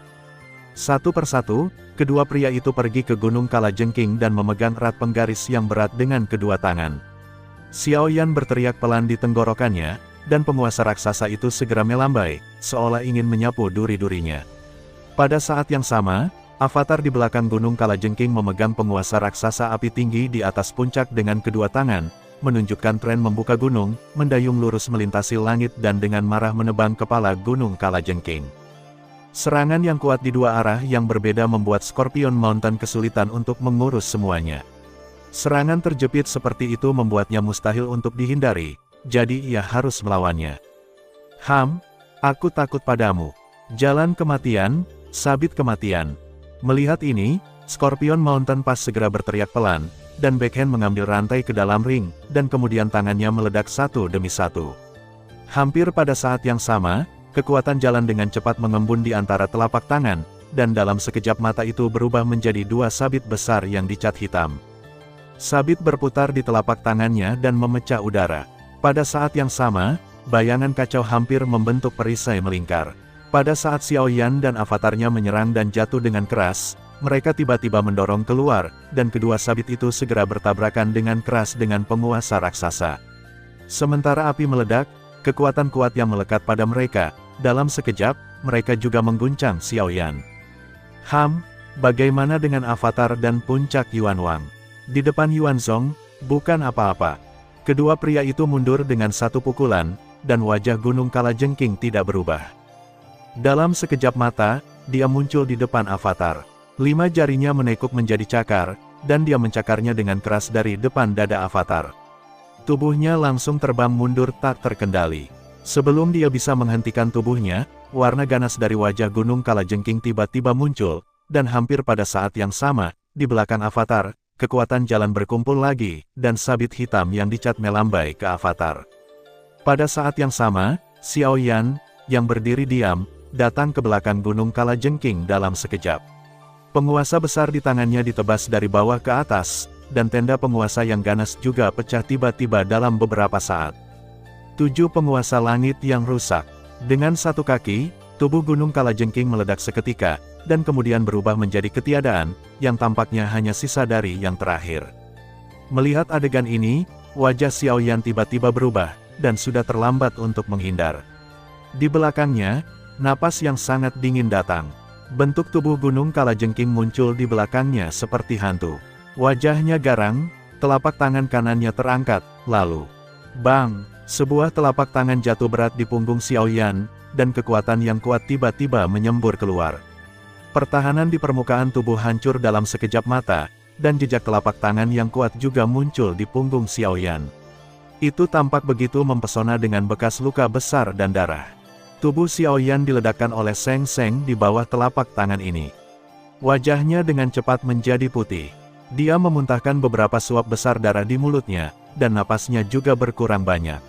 Satu persatu, kedua pria itu pergi ke Gunung Kalajengking dan memegang erat penggaris yang berat dengan kedua tangan. Xiao Yan berteriak pelan di tenggorokannya, dan penguasa raksasa itu segera melambai, seolah ingin menyapu duri-durinya. Pada saat yang sama, avatar di belakang Gunung Kalajengking memegang penguasa raksasa api tinggi di atas puncak dengan kedua tangan, menunjukkan tren membuka gunung, mendayung lurus melintasi langit dan dengan marah menebang kepala Gunung Kalajengking. Serangan yang kuat di dua arah yang berbeda membuat Scorpion Mountain kesulitan untuk mengurus semuanya. Serangan terjepit seperti itu membuatnya mustahil untuk dihindari, jadi ia harus melawannya. Aku takut padamu. Jalan kematian, sabit kematian. Melihat ini, Scorpion Mountain Pass segera berteriak pelan, dan backhand mengambil rantai ke dalam ring, dan kemudian tangannya meledak satu demi satu. Hampir pada saat yang sama, kekuatan jalan dengan cepat mengembun di antara telapak tangan, dan dalam sekejap mata itu berubah menjadi dua sabit besar yang dicat hitam. Sabit berputar di telapak tangannya dan memecah udara. Pada saat yang sama, bayangan kacau hampir membentuk perisai melingkar. Pada saat Xiao Yan dan avatarnya menyerang dan jatuh dengan keras, mereka tiba-tiba mendorong keluar, dan kedua sabit itu segera bertabrakan dengan keras dengan penguasa raksasa. Sementara api meledak, kekuatan kuat yang melekat pada mereka, dalam sekejap, mereka juga mengguncang Xiao Yan. Bagaimana dengan avatar dan puncak Yuan Wang? Di depan Yuan Zhong, bukan apa-apa. Kedua pria itu mundur dengan satu pukulan, dan wajah Gunung Kalajengking tidak berubah. Dalam sekejap mata, dia muncul di depan avatar. 5 jarinya menekuk menjadi cakar, dan dia mencakarnya dengan keras dari depan dada avatar. Tubuhnya langsung terbang mundur tak terkendali. Sebelum dia bisa menghentikan tubuhnya, warna ganas dari wajah Gunung Kalajengking tiba-tiba muncul, dan hampir pada saat yang sama, di belakang avatar, kekuatan jalan berkumpul lagi, dan sabit hitam yang dicat melambai ke avatar. Pada saat yang sama, Xiao Yan, yang berdiri diam, datang ke belakang Gunung Kalajengking dalam sekejap. Penguasa besar di tangannya ditebas dari bawah ke atas, dan tenda penguasa yang ganas juga pecah tiba-tiba dalam beberapa saat. 7 penguasa langit yang rusak. Dengan satu kaki, tubuh Gunung Kalajengking meledak seketika, dan kemudian berubah menjadi ketiadaan, yang tampaknya hanya sisa dari yang terakhir. Melihat adegan ini, wajah Xiao Yan tiba-tiba berubah, dan sudah terlambat untuk menghindar. Di belakangnya, napas yang sangat dingin datang. Bentuk tubuh Gunung Kalajengking muncul di belakangnya seperti hantu. Wajahnya garang, telapak tangan kanannya terangkat, lalu, bang! Sebuah telapak tangan jatuh berat di punggung Xiao Yan, dan kekuatan yang kuat tiba-tiba menyembur keluar. Pertahanan di permukaan tubuh hancur dalam sekejap mata, dan jejak telapak tangan yang kuat juga muncul di punggung Xiao Yan. Itu tampak begitu mempesona dengan bekas luka besar dan darah. Tubuh Xiao Yan diledakkan oleh Seng Seng di bawah telapak tangan ini. Wajahnya dengan cepat menjadi putih. Dia memuntahkan beberapa suap besar darah di mulutnya, dan napasnya juga berkurang banyak.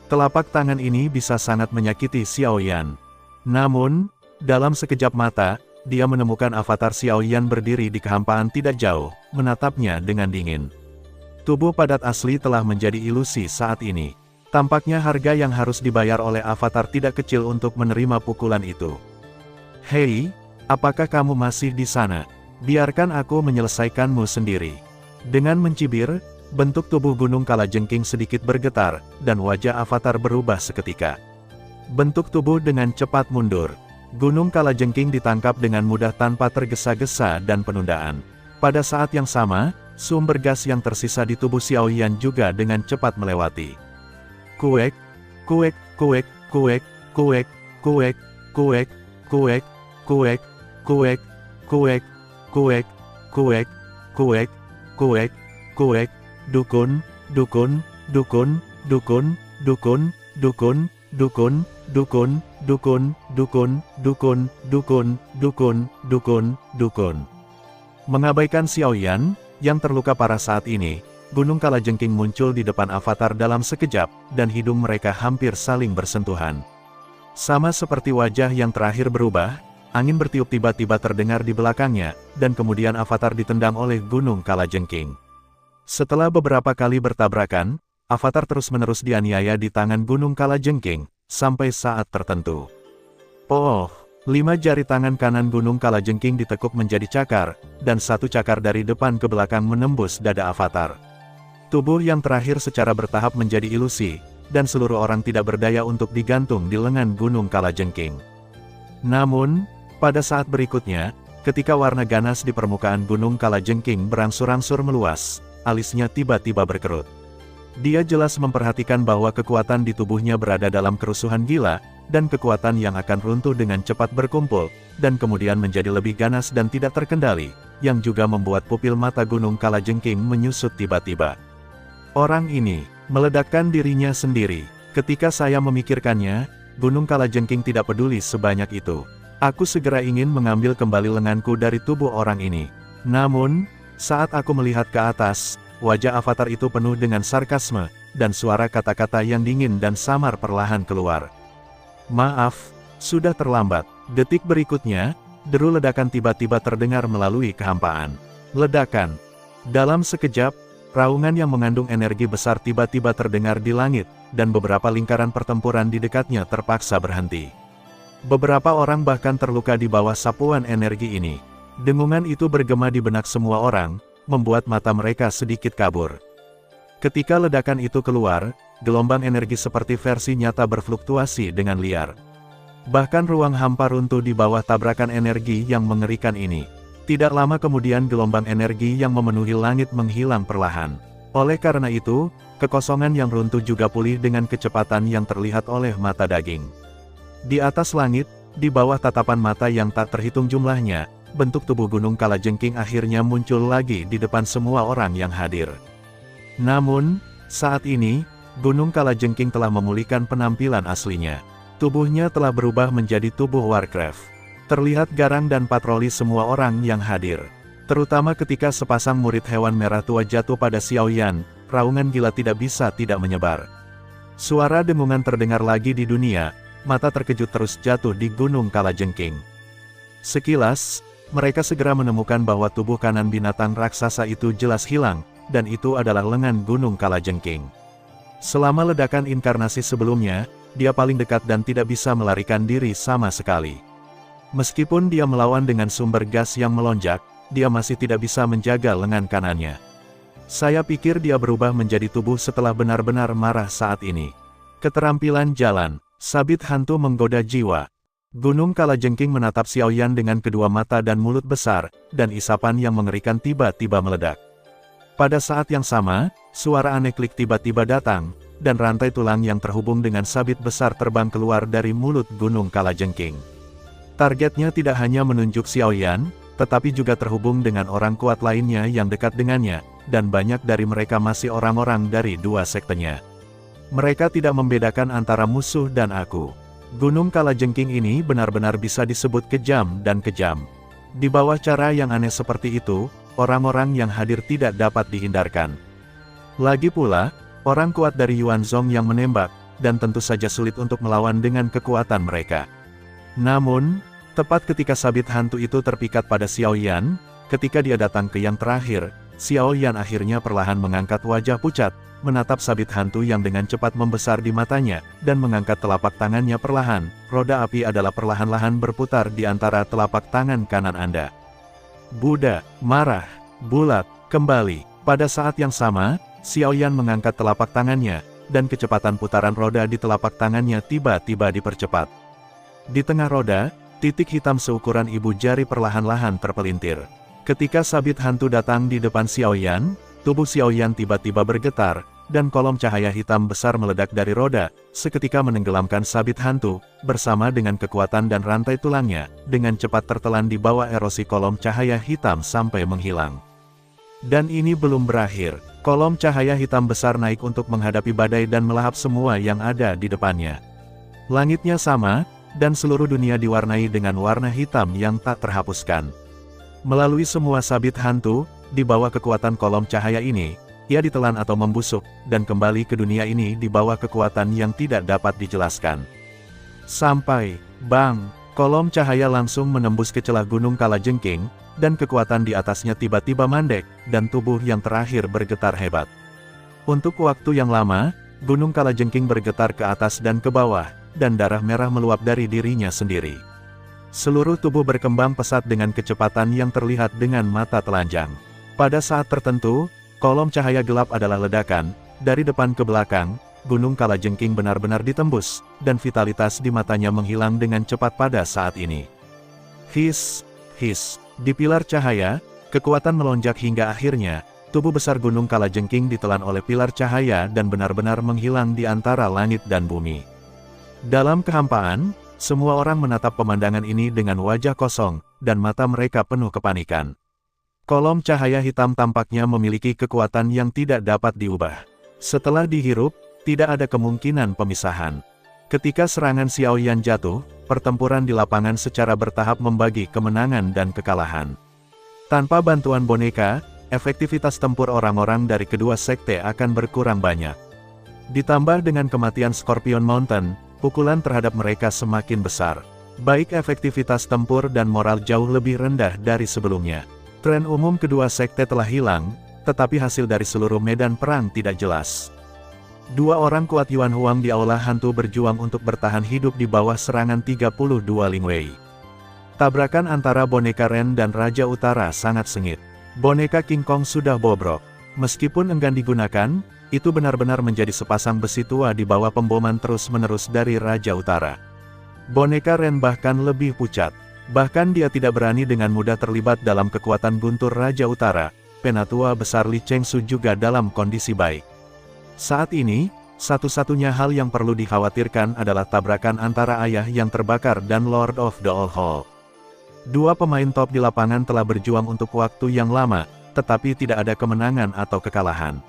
Telapak tangan ini bisa sangat menyakiti Xiao Yan. Namun, dalam sekejap mata, dia menemukan avatar Xiao Yan berdiri di kehampaan tidak jauh, menatapnya dengan dingin. Tubuh padat asli telah menjadi ilusi saat ini. Tampaknya harga yang harus dibayar oleh avatar tidak kecil untuk menerima pukulan itu. Hei, apakah kamu masih di sana? Biarkan aku menyelesaikanmu sendiri. Dengan mencibir, bentuk tubuh Gunung Kalajengking sedikit bergetar, dan wajah avatar berubah seketika. Bentuk tubuh dengan cepat mundur. Gunung Kalajengking ditangkap dengan mudah tanpa tergesa-gesa dan penundaan. Pada saat yang sama, sumber gas yang tersisa di tubuh Xiao Yan juga dengan cepat melewati. Kuek, kuek, kuek, kuek, kuek, kuek, kuek, kuek, kuek, kuek, kuek, kuek, kuek, kuek, kuek, kuek, dukun, dukun, dukun, dukun, dukun, dukun, dukun, dukun, dukun, dukun, dukun, dukun, dukun, dukun, dukun. Mengabaikan Xiao Yan, yang terluka parah saat ini, Gunung Kalajengking muncul di depan avatar dalam sekejap, dan hidung mereka hampir saling bersentuhan. Sama seperti wajah yang terakhir berubah, angin bertiup tiba-tiba terdengar di belakangnya, dan kemudian avatar ditendang oleh Gunung Kalajengking. Setelah beberapa kali bertabrakan, avatar terus-menerus dianiaya di tangan Gunung Kalajengking, sampai saat tertentu. Oh, 5 jari tangan kanan Gunung Kalajengking ditekuk menjadi cakar, dan satu cakar dari depan ke belakang menembus dada avatar. Tubuh yang terakhir secara bertahap menjadi ilusi, dan seluruh orang tidak berdaya untuk digantung di lengan Gunung Kalajengking. Namun, pada saat berikutnya, ketika warna ganas di permukaan Gunung Kalajengking berangsur-angsur meluas, alisnya tiba-tiba berkerut. Dia jelas memperhatikan bahwa kekuatan di tubuhnya berada dalam kerusuhan gila, dan kekuatan yang akan runtuh dengan cepat berkumpul, dan kemudian menjadi lebih ganas dan tidak terkendali, yang juga membuat pupil mata Gunung Kalajengking menyusut tiba-tiba. Orang ini meledakkan dirinya sendiri. Ketika saya memikirkannya, Gunung Kalajengking tidak peduli sebanyak itu. Aku segera ingin mengambil kembali lenganku dari tubuh orang ini. Namun, saat aku melihat ke atas, wajah avatar itu penuh dengan sarkasme, dan suara kata-kata yang dingin dan samar perlahan keluar. Maaf, sudah terlambat. Detik berikutnya, deru ledakan tiba-tiba terdengar melalui kehampaan. Ledakan. Dalam sekejap, raungan yang mengandung energi besar tiba-tiba terdengar di langit, dan beberapa lingkaran pertempuran di dekatnya terpaksa berhenti. Beberapa orang bahkan terluka di bawah sapuan energi ini. Dengungan itu bergema di benak semua orang, membuat mata mereka sedikit kabur. Ketika ledakan itu keluar, gelombang energi seperti versi nyata berfluktuasi dengan liar. Bahkan ruang hampa runtuh di bawah tabrakan energi yang mengerikan ini. Tidak lama kemudian gelombang energi yang memenuhi langit menghilang perlahan. Oleh karena itu, kekosongan yang runtuh juga pulih dengan kecepatan yang terlihat oleh mata daging. Di atas langit, di bawah tatapan mata yang tak terhitung jumlahnya, bentuk tubuh Gunung Kalajengking akhirnya muncul lagi di depan semua orang yang hadir. Namun, saat ini, Gunung Kalajengking telah memulihkan penampilan aslinya. Tubuhnya telah berubah menjadi tubuh Warcraft. Terlihat garang dan patroli semua orang yang hadir. Terutama ketika sepasang murid hewan merah tua jatuh pada Xiao Yan, raungan gila tidak bisa tidak menyebar. Suara dengungan terdengar lagi di dunia, mata terkejut terus jatuh di Gunung Kalajengking. Sekilas, mereka segera menemukan bahwa tubuh kanan binatang raksasa itu jelas hilang, dan itu adalah lengan Gunung Kalajengking. Selama ledakan inkarnasi sebelumnya, dia paling dekat dan tidak bisa melarikan diri sama sekali. Meskipun dia melawan dengan sumber gas yang melonjak, dia masih tidak bisa menjaga lengan kanannya. Saya pikir dia berubah menjadi tubuh setelah benar-benar marah saat ini. Keterampilan jalan, sabit hantu menggoda jiwa. Gunung Kalajengking menatap Xiao Yan dengan kedua mata dan mulut besar, dan isapan yang mengerikan tiba-tiba meledak. Pada saat yang sama, suara aneh klik tiba-tiba datang, dan rantai tulang yang terhubung dengan sabit besar terbang keluar dari mulut Gunung Kalajengking. Targetnya tidak hanya menunjuk Xiao Yan, tetapi juga terhubung dengan orang kuat lainnya yang dekat dengannya, dan banyak dari mereka masih orang-orang dari dua sektenya. Mereka tidak membedakan antara musuh dan aku. Gunung Kalajengking ini benar-benar bisa disebut kejam dan kejam. Di bawah cara yang aneh seperti itu, orang-orang yang hadir tidak dapat dihindarkan. Lagi pula, orang kuat dari Yuanzong yang menembak, dan tentu saja sulit untuk melawan dengan kekuatan mereka. Namun, tepat ketika sabit hantu itu terpikat pada Xiao Yan, ketika dia datang ke yang terakhir, Xiao Yan akhirnya perlahan mengangkat wajah pucat, menatap sabit hantu yang dengan cepat membesar di matanya, dan mengangkat telapak tangannya perlahan. Roda api adalah perlahan-lahan berputar di antara telapak tangan kanan Anda. Buddha, marah, bulat, kembali. Pada saat yang sama, Xiao Yan mengangkat telapak tangannya, dan kecepatan putaran roda di telapak tangannya tiba-tiba dipercepat. Di tengah roda, titik hitam seukuran ibu jari perlahan-lahan terpelintir. Ketika sabit hantu datang di depan Xiao Yan, tubuh Xiao Yan tiba-tiba bergetar, dan kolom cahaya hitam besar meledak dari roda, seketika menenggelamkan sabit hantu, bersama dengan kekuatan dan rantai tulangnya, dengan cepat tertelan di bawah erosi kolom cahaya hitam sampai menghilang. Dan ini belum berakhir, kolom cahaya hitam besar naik untuk menghadapi badai dan melahap semua yang ada di depannya. Langitnya sama, dan seluruh dunia diwarnai dengan warna hitam yang tak terhapuskan. Melalui semua sabit hantu, di bawah kekuatan kolom cahaya ini, ia ditelan atau membusuk, dan kembali ke dunia ini di bawah kekuatan yang tidak dapat dijelaskan. Sampai, bang, kolom cahaya langsung menembus ke celah Gunung Kalajengking, dan kekuatan di atasnya tiba-tiba mandek, dan tubuh yang terakhir bergetar hebat. Untuk waktu yang lama, Gunung Kalajengking bergetar ke atas dan ke bawah, dan darah merah meluap dari dirinya sendiri. Seluruh tubuh berkembang pesat dengan kecepatan yang terlihat dengan mata telanjang. Pada saat tertentu, kolom cahaya gelap adalah ledakan, dari depan ke belakang, Gunung Kalajengking benar-benar ditembus, dan vitalitas di matanya menghilang dengan cepat pada saat ini. His, di pilar cahaya, kekuatan melonjak hingga akhirnya, tubuh besar Gunung Kalajengking ditelan oleh pilar cahaya dan benar-benar menghilang di antara langit dan bumi. Dalam kehampaan, semua orang menatap pemandangan ini dengan wajah kosong, dan mata mereka penuh kepanikan. Kolom cahaya hitam tampaknya memiliki kekuatan yang tidak dapat diubah. Setelah dihirup, tidak ada kemungkinan pemisahan. Ketika serangan Xiao Yan jatuh, pertempuran di lapangan secara bertahap membagi kemenangan dan kekalahan. Tanpa bantuan boneka, efektivitas tempur orang-orang dari kedua sekte akan berkurang banyak. Ditambah dengan kematian Scorpion Mountain, pukulan terhadap mereka semakin besar. Baik efektivitas tempur dan moral jauh lebih rendah dari sebelumnya. Tren umum kedua sekte telah hilang, tetapi hasil dari seluruh medan perang tidak jelas. Dua orang kuat Yuan Huang di aula hantu berjuang untuk bertahan hidup di bawah serangan 32 Ling Wei. Tabrakan antara boneka Ren dan Raja Utara sangat sengit. Boneka King Kong sudah bobrok. Meskipun enggan digunakan, itu benar-benar menjadi sepasang besi tua di bawah pemboman terus-menerus dari Raja Utara. Boneka Ren bahkan lebih pucat. Bahkan dia tidak berani dengan mudah terlibat dalam kekuatan guntur Raja Utara. Penatua besar Li Chengsu juga dalam kondisi baik. Saat ini, satu-satunya hal yang perlu dikhawatirkan adalah tabrakan antara ayah yang terbakar dan Lord of the Old Hall. Dua pemain top di lapangan telah berjuang untuk waktu yang lama, tetapi tidak ada kemenangan atau kekalahan.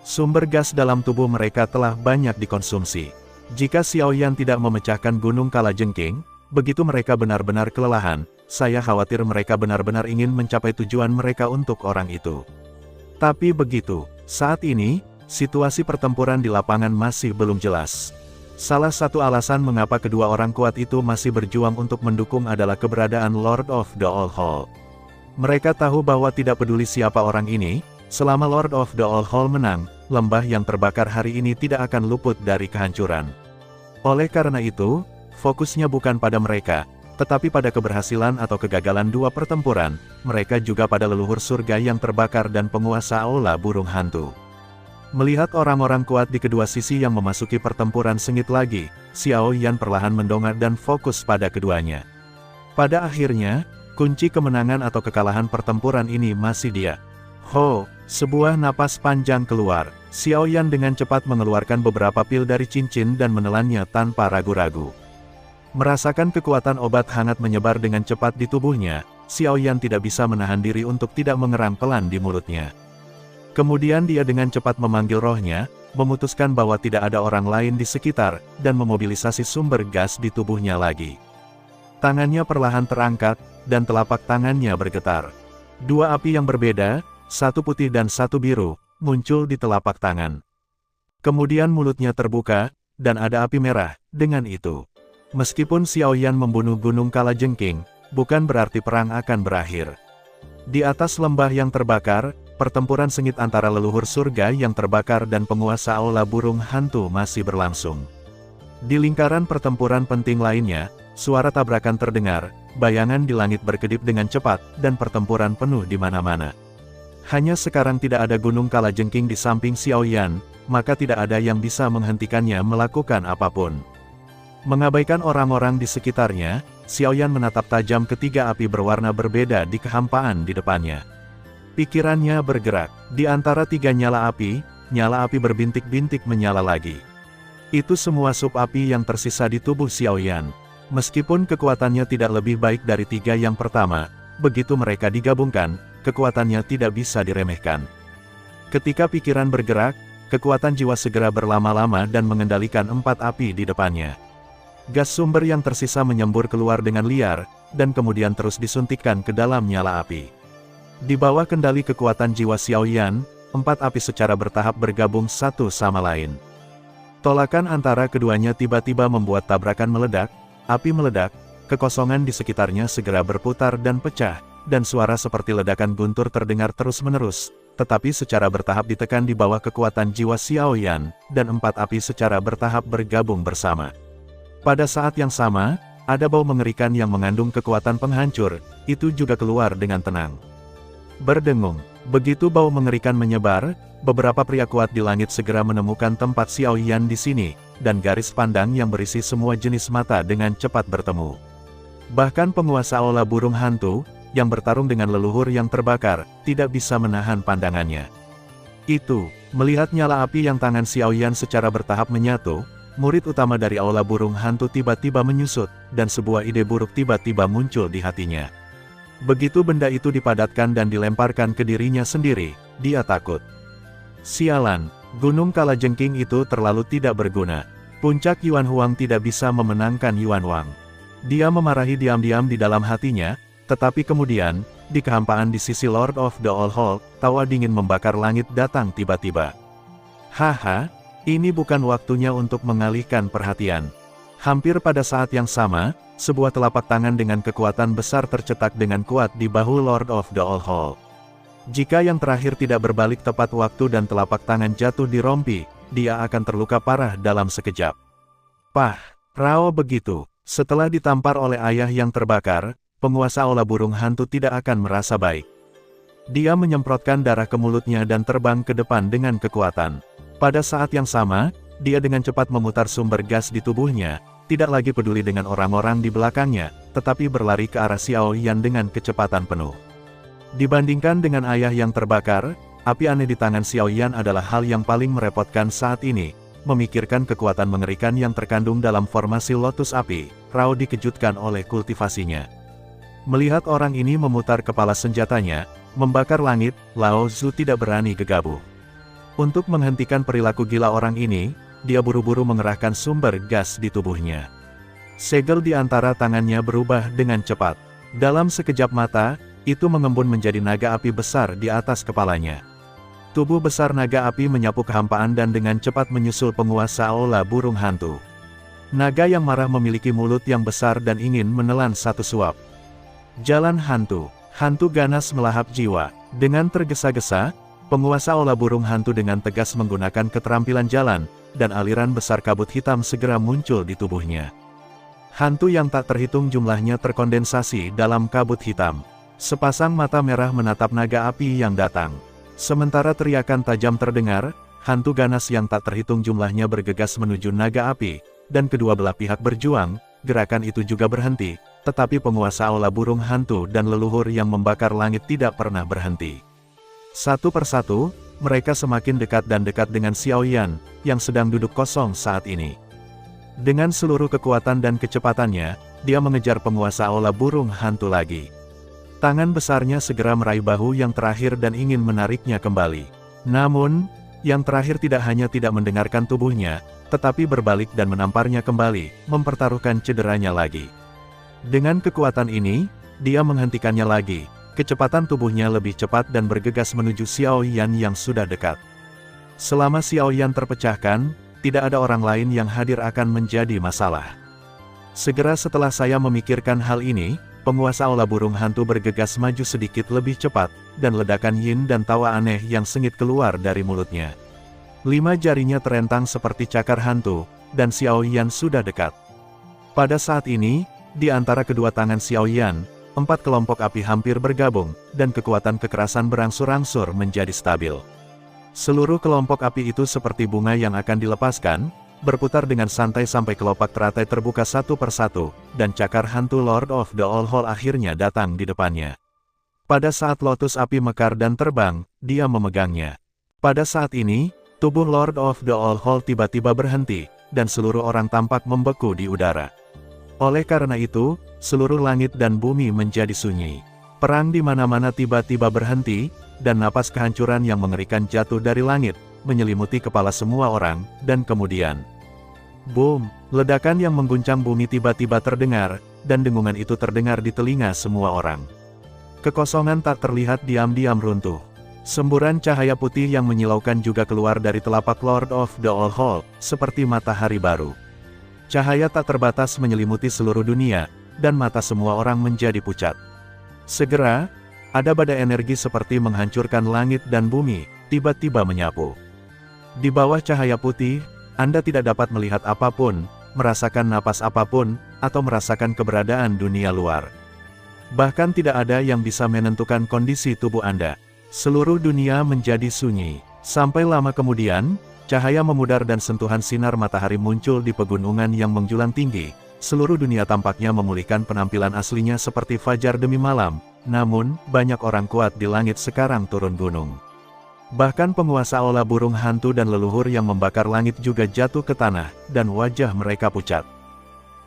Sumber gas dalam tubuh mereka telah banyak dikonsumsi. Jika Xiao Yan tidak memecahkan Gunung Kalajengking, begitu mereka benar-benar kelelahan, saya khawatir mereka benar-benar ingin mencapai tujuan mereka untuk orang itu. Tapi begitu, saat ini, situasi pertempuran di lapangan masih belum jelas. Salah satu alasan mengapa kedua orang kuat itu masih berjuang untuk mendukung adalah keberadaan Lord of the Old Hall. Mereka tahu bahwa tidak peduli siapa orang ini, selama Lord of the Old Hall menang, lembah yang terbakar hari ini tidak akan luput dari kehancuran. Oleh karena itu, fokusnya bukan pada mereka, tetapi pada keberhasilan atau kegagalan dua pertempuran, mereka juga pada leluhur surga yang terbakar dan penguasa aula burung hantu. Melihat orang-orang kuat di kedua sisi yang memasuki pertempuran sengit lagi, Xiao Yan perlahan mendongak dan fokus pada keduanya. Pada akhirnya, kunci kemenangan atau kekalahan pertempuran ini masih dia. Ho, sebuah napas panjang keluar. Xiao Yan dengan cepat mengeluarkan beberapa pil dari cincin dan menelannya tanpa ragu-ragu. Merasakan kekuatan obat hangat menyebar dengan cepat di tubuhnya, Xiao Yan tidak bisa menahan diri untuk tidak mengerang pelan di mulutnya. Kemudian dia dengan cepat memanggil rohnya, memutuskan bahwa tidak ada orang lain di sekitar, dan memobilisasi sumber gas di tubuhnya lagi. Tangannya perlahan terangkat, dan telapak tangannya bergetar. Dua api yang berbeda, satu putih dan satu biru, muncul di telapak tangan. Kemudian mulutnya terbuka, dan ada api merah. Dengan itu, meskipun Xiao Yan membunuh Gunung Kalajengking, bukan berarti perang akan berakhir. Di atas lembah yang terbakar, pertempuran sengit antara leluhur surga yang terbakar dan penguasa aula burung hantu masih berlangsung. Di lingkaran pertempuran penting lainnya, suara tabrakan terdengar, bayangan di langit berkedip dengan cepat, dan pertempuran penuh di mana-mana. Hanya sekarang tidak ada gunung kalajengking di samping Xiaoyan, maka tidak ada yang bisa menghentikannya melakukan apapun. Mengabaikan orang-orang di sekitarnya, Xiaoyan menatap tajam ketiga api berwarna berbeda di kehampaan di depannya. Pikirannya bergerak, di antara tiga nyala api berbintik-bintik menyala lagi. Itu semua sub api yang tersisa di tubuh Xiaoyan. Meskipun kekuatannya tidak lebih baik dari tiga yang pertama, begitu mereka digabungkan, kekuatannya tidak bisa diremehkan. Ketika pikiran bergerak, kekuatan jiwa segera berlama-lama dan mengendalikan empat api di depannya. Gas sumber yang tersisa menyembur keluar dengan liar, dan kemudian terus disuntikkan ke dalam nyala api. Di bawah kendali kekuatan jiwa Xiaoyan, empat api secara bertahap bergabung satu sama lain. Tolakan antara keduanya tiba-tiba membuat tabrakan meledak, api meledak, kekosongan di sekitarnya segera berputar dan pecah, dan suara seperti ledakan guntur terdengar terus-menerus, tetapi secara bertahap ditekan di bawah kekuatan jiwa Xiaoyan, dan empat api secara bertahap bergabung bersama. Pada saat yang sama, ada bau mengerikan yang mengandung kekuatan penghancur, itu juga keluar dengan tenang. Berdengung, begitu bau mengerikan menyebar, beberapa pria kuat di langit segera menemukan tempat Xiaoyan di sini, dan garis pandang yang berisi semua jenis mata dengan cepat bertemu. Bahkan penguasa aula burung hantu, yang bertarung dengan leluhur yang terbakar, tidak bisa menahan pandangannya. Itu, melihat nyala api yang tangan Xiaoyan secara bertahap menyatu, murid utama dari aula burung hantu tiba-tiba menyusut, dan sebuah ide buruk tiba-tiba muncul di hatinya. Begitu benda itu dipadatkan dan dilemparkan ke dirinya sendiri, dia takut. Sialan, gunung kalajengking itu terlalu tidak berguna. Puncak Yuan Huang tidak bisa memenangkan Yuan Wang. Dia memarahi diam-diam di dalam hatinya, tetapi kemudian, di kehampaan di sisi Lord of the All Hall, tawa dingin membakar langit datang tiba-tiba. Haha, ini bukan waktunya untuk mengalihkan perhatian. Hampir pada saat yang sama, sebuah telapak tangan dengan kekuatan besar tercetak dengan kuat di bahu Lord of the All Hall. Jika yang terakhir tidak berbalik tepat waktu dan telapak tangan jatuh di rompi, dia akan terluka parah dalam sekejap. Pah, rao begitu. Setelah ditampar oleh ayah yang terbakar, penguasa aula burung hantu tidak akan merasa baik. Dia menyemprotkan darah ke mulutnya dan terbang ke depan dengan kekuatan. Pada saat yang sama, dia dengan cepat memutar sumber gas di tubuhnya, tidak lagi peduli dengan orang-orang di belakangnya, tetapi berlari ke arah Xiaoyan dengan kecepatan penuh. Dibandingkan dengan ayah yang terbakar, api aneh di tangan Xiaoyan adalah hal yang paling merepotkan saat ini. Memikirkan kekuatan mengerikan yang terkandung dalam formasi lotus api, Rao dikejutkan oleh kultivasinya. Melihat orang ini memutar kepala senjatanya, membakar langit, Lao Zhu tidak berani gegabah. Untuk menghentikan perilaku gila orang ini, dia buru-buru mengerahkan sumber gas di tubuhnya. Segel di antara tangannya berubah dengan cepat. Dalam sekejap mata, itu mengembun menjadi naga api besar di atas kepalanya. Tubuh besar naga api menyapu kehampaan dan dengan cepat menyusul penguasa aula burung hantu. Naga yang marah memiliki mulut yang besar dan ingin menelan satu suap. Jalan hantu, hantu ganas melahap jiwa. Dengan tergesa-gesa, penguasa aula burung hantu dengan tegas menggunakan keterampilan jalan, dan aliran besar kabut hitam segera muncul di tubuhnya. Hantu yang tak terhitung jumlahnya terkondensasi dalam kabut hitam. Sepasang mata merah menatap naga api yang datang. Sementara teriakan tajam terdengar, hantu ganas yang tak terhitung jumlahnya bergegas menuju naga api, dan kedua belah pihak berjuang. Gerakan itu juga berhenti, tetapi penguasa aula burung hantu dan leluhur yang membakar langit tidak pernah berhenti. Satu persatu, mereka semakin dekat dan dekat dengan Xiaoyan, yang sedang duduk kosong saat ini. Dengan seluruh kekuatan dan kecepatannya, dia mengejar penguasa aula burung hantu lagi. Tangan besarnya segera meraih bahu yang terakhir dan ingin menariknya kembali. Namun, yang terakhir tidak hanya tidak mendengarkan tubuhnya, tetapi berbalik dan menamparnya kembali, mempertaruhkan cederanya lagi. Dengan kekuatan ini, dia menghentikannya lagi. Kecepatan tubuhnya lebih cepat dan bergegas menuju Xiaoyan yang sudah dekat. Selama Xiaoyan terpecahkan, tidak ada orang lain yang hadir akan menjadi masalah. Segera setelah saya memikirkan hal ini, penguasa aula burung hantu bergegas maju sedikit lebih cepat, dan ledakan yin dan tawa aneh yang sengit keluar dari mulutnya. 5 jarinya terentang seperti cakar hantu, dan Xiao Yan sudah dekat. Pada saat ini, di antara kedua tangan Xiao Yan, 4 kelompok api hampir bergabung, dan kekuatan kekerasan berangsur-angsur menjadi stabil. Seluruh kelompok api itu seperti bunga yang akan dilepaskan, berputar dengan santai sampai kelopak teratai terbuka satu persatu, dan cakar hantu Lord of the All Hall akhirnya datang di depannya. Pada saat lotus api mekar dan terbang, dia memegangnya. Pada saat ini, tubuh Lord of the All Hall tiba-tiba berhenti, dan seluruh orang tampak membeku di udara. Oleh karena itu, seluruh langit dan bumi menjadi sunyi. Perang di mana-mana tiba-tiba berhenti, dan napas kehancuran yang mengerikan jatuh dari langit, menyelimuti kepala semua orang, dan kemudian, boom, ledakan yang mengguncang bumi tiba-tiba terdengar, dan dengungan itu terdengar di telinga semua orang. Kekosongan tak terlihat diam-diam runtuh. Semburan cahaya putih yang menyilaukan juga keluar dari telapak Lord of the All Hall, seperti matahari baru. Cahaya tak terbatas menyelimuti seluruh dunia, dan mata semua orang menjadi pucat. Segera, ada badai energi seperti menghancurkan langit dan bumi, tiba-tiba menyapu. Di bawah cahaya putih, Anda tidak dapat melihat apapun, merasakan napas apapun, atau merasakan keberadaan dunia luar. Bahkan tidak ada yang bisa menentukan kondisi tubuh Anda. Seluruh dunia menjadi sunyi. Sampai lama kemudian, cahaya memudar dan sentuhan sinar matahari muncul di pegunungan yang menjulang tinggi. Seluruh dunia tampaknya memulihkan penampilan aslinya seperti fajar demi malam. Namun, banyak orang kuat di langit sekarang turun gunung. Bahkan penguasa aula burung hantu dan leluhur yang membakar langit juga jatuh ke tanah, dan wajah mereka pucat.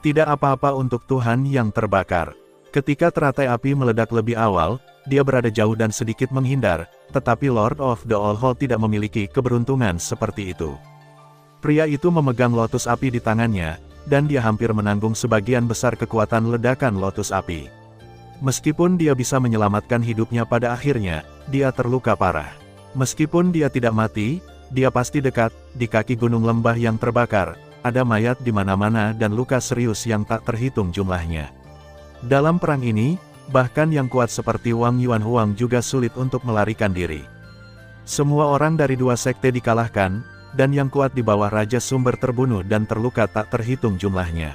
Tidak apa-apa untuk Tuhan yang terbakar. Ketika teratai api meledak lebih awal, dia berada jauh dan sedikit menghindar, tetapi Lord of the All Hall tidak memiliki keberuntungan seperti itu. Pria itu memegang lotus api di tangannya, dan dia hampir menanggung sebagian besar kekuatan ledakan lotus api. Meskipun dia bisa menyelamatkan hidupnya pada akhirnya, dia terluka parah. Meskipun dia tidak mati, dia pasti dekat, di kaki gunung lembah yang terbakar, ada mayat di mana-mana dan luka serius yang tak terhitung jumlahnya. Dalam perang ini, bahkan yang kuat seperti Wang Yuanhuang juga sulit untuk melarikan diri. Semua orang dari dua sekte dikalahkan, dan yang kuat di bawah Raja Sumber terbunuh dan terluka tak terhitung jumlahnya.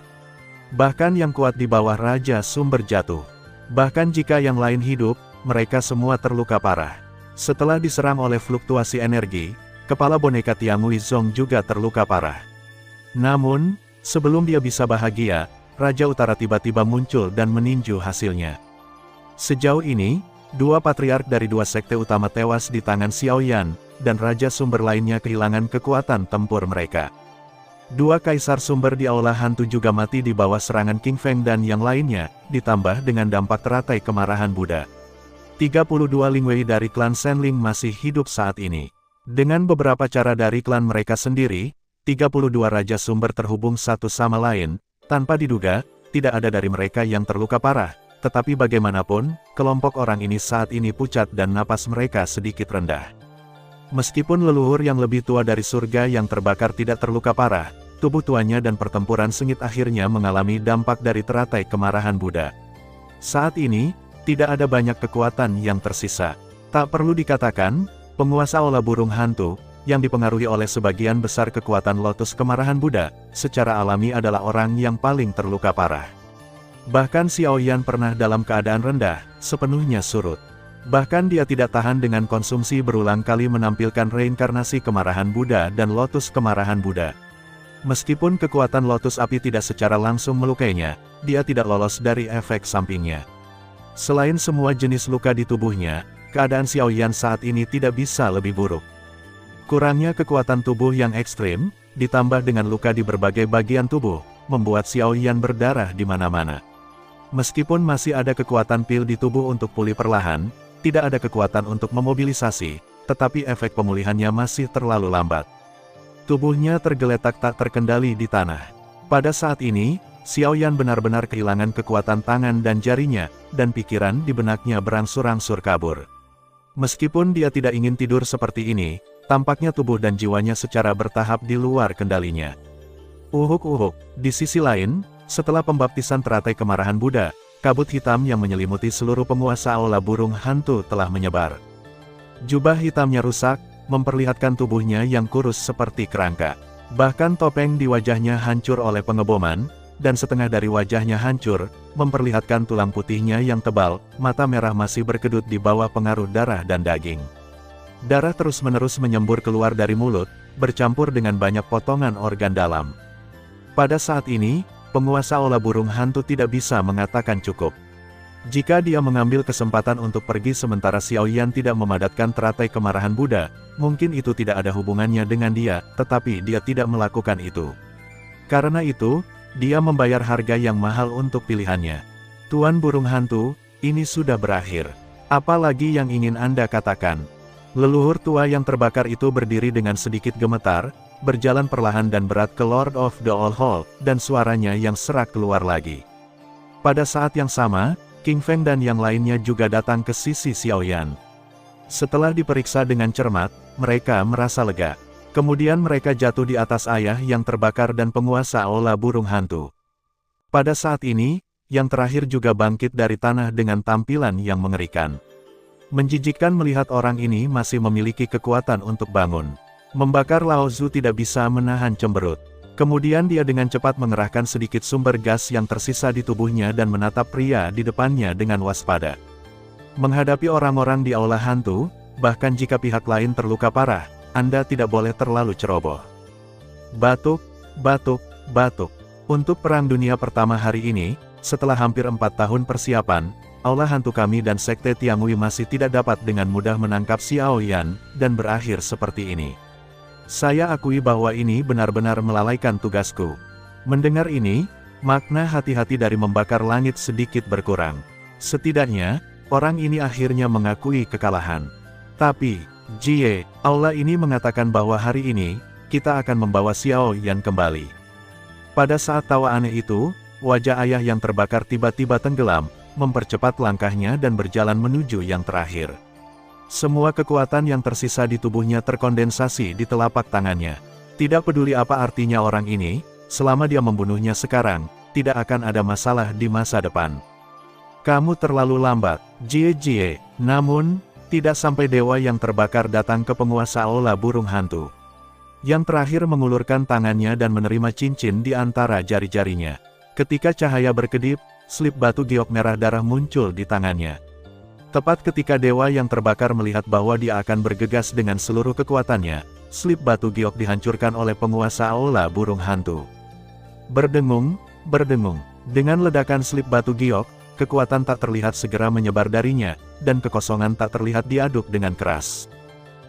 Bahkan yang kuat di bawah Raja Sumber jatuh. Bahkan jika yang lain hidup, mereka semua terluka parah. Setelah diserang oleh fluktuasi energi, kepala boneka Tiang Huizong juga terluka parah. Namun, sebelum dia bisa bahagia, Raja Utara tiba-tiba muncul dan meninju hasilnya. Sejauh ini, dua patriark dari dua sekte utama tewas di tangan Xiao Yan, dan Raja Sumber lainnya kehilangan kekuatan tempur mereka. Dua kaisar sumber di aula hantu juga mati di bawah serangan King Feng dan yang lainnya, ditambah dengan dampak teratai kemarahan Buddha. 32 Lingwei dari klan Senling masih hidup saat ini. Dengan beberapa cara dari klan mereka sendiri, 32 Raja Sumber terhubung satu sama lain, tanpa diduga, tidak ada dari mereka yang terluka parah. Tetapi bagaimanapun, kelompok orang ini saat ini pucat dan napas mereka sedikit rendah. Meskipun leluhur yang lebih tua dari surga yang terbakar tidak terluka parah, tubuh tuanya dan pertempuran sengit akhirnya mengalami dampak dari teratai kemarahan Buddha. Saat ini, tidak ada banyak kekuatan yang tersisa. Tak perlu dikatakan, penguasa aula burung hantu, yang dipengaruhi oleh sebagian besar kekuatan lotus kemarahan Buddha, secara alami adalah orang yang paling terluka parah. Bahkan Xiao Yan pernah dalam keadaan rendah, sepenuhnya surut. Bahkan dia tidak tahan dengan konsumsi berulang kali menampilkan reinkarnasi kemarahan Buddha dan lotus kemarahan Buddha. Meskipun kekuatan lotus api tidak secara langsung melukainya, dia tidak lolos dari efek sampingnya. Selain semua jenis luka di tubuhnya, keadaan Xiao Yan saat ini tidak bisa lebih buruk. Kurangnya kekuatan tubuh yang ekstrim, ditambah dengan luka di berbagai bagian tubuh, membuat Xiao Yan berdarah di mana-mana. Meskipun masih ada kekuatan pil di tubuh untuk pulih perlahan, tidak ada kekuatan untuk memobilisasi, tetapi efek pemulihannya masih terlalu lambat. Tubuhnya tergeletak tak terkendali di tanah. Pada saat ini, Xiao Yan benar-benar kehilangan kekuatan tangan dan jarinya, dan pikiran di benaknya berangsur-angsur kabur. Meskipun dia tidak ingin tidur seperti ini, tampaknya tubuh dan jiwanya secara bertahap di luar kendalinya. Uhuk-uhuk, di sisi lain, setelah pembaptisan teratai kemarahan Buddha, kabut hitam yang menyelimuti seluruh penguasa aula burung hantu telah menyebar. Jubah hitamnya rusak, memperlihatkan tubuhnya yang kurus seperti kerangka. Bahkan topeng di wajahnya hancur oleh pengeboman, dan setengah dari wajahnya hancur, memperlihatkan tulang putihnya yang tebal, mata merah masih berkedut di bawah pengaruh darah dan daging. Darah terus-menerus menyembur keluar dari mulut, bercampur dengan banyak potongan organ dalam. Pada saat ini, penguasa aula burung hantu tidak bisa mengatakan cukup. Jika dia mengambil kesempatan untuk pergi sementara Xiao Yan tidak memadatkan teratai kemarahan Buddha, mungkin itu tidak ada hubungannya dengan dia, tetapi dia tidak melakukan itu. Karena itu, dia membayar harga yang mahal untuk pilihannya. Tuan burung hantu, ini sudah berakhir. Apalagi yang ingin Anda katakan? Leluhur tua yang terbakar itu berdiri dengan sedikit gemetar, berjalan perlahan dan berat ke Lord of the Old Hall, dan suaranya yang serak keluar lagi. Pada saat yang sama, King Feng dan yang lainnya juga datang ke sisi Xiao Yan. Setelah diperiksa dengan cermat, mereka merasa lega. Kemudian mereka jatuh di atas ayah yang terbakar dan penguasa aula burung hantu. Pada saat ini, yang terakhir juga bangkit dari tanah dengan tampilan yang mengerikan. Menjijikkan melihat orang ini masih memiliki kekuatan untuk bangun. Membakar Lao Zu tidak bisa menahan cemberut. Kemudian dia dengan cepat mengerahkan sedikit sumber gas yang tersisa di tubuhnya dan menatap pria di depannya dengan waspada. Menghadapi orang-orang di aula hantu, bahkan jika pihak lain terluka parah, Anda tidak boleh terlalu ceroboh. Batuk, batuk, batuk. Untuk Perang Dunia Pertama hari ini, setelah hampir 4 tahun persiapan, aula hantu kami dan Sekte Tiangui masih tidak dapat dengan mudah menangkap Xiao Yan, dan berakhir seperti ini. Saya akui bahwa ini benar-benar melalaikan tugasku. Mendengar ini, makna hati-hati dari membakar langit sedikit berkurang. Setidaknya, orang ini akhirnya mengakui kekalahan. Tapi, Jie, aula ini mengatakan bahwa hari ini, kita akan membawa Xiao Yan kembali. Pada saat tawa aneh itu, wajah ayah yang terbakar tiba-tiba tenggelam, mempercepat langkahnya dan berjalan menuju yang terakhir. Semua kekuatan yang tersisa di tubuhnya terkondensasi di telapak tangannya. Tidak peduli apa artinya orang ini, selama dia membunuhnya sekarang, tidak akan ada masalah di masa depan. Kamu terlalu lambat, Jie. Namun, tidak sampai dewa yang terbakar datang ke penguasa aula burung hantu. Yang terakhir mengulurkan tangannya dan menerima cincin di antara jari-jarinya. Ketika cahaya berkedip, slip batu giok merah darah muncul di tangannya. Tepat ketika dewa yang terbakar melihat bahwa dia akan bergegas dengan seluruh kekuatannya, slip batu giok dihancurkan oleh penguasa aula burung hantu. Berdengung, berdengung. Dengan ledakan slip batu giok, kekuatan tak terlihat segera menyebar darinya, dan kekosongan tak terlihat diaduk dengan keras.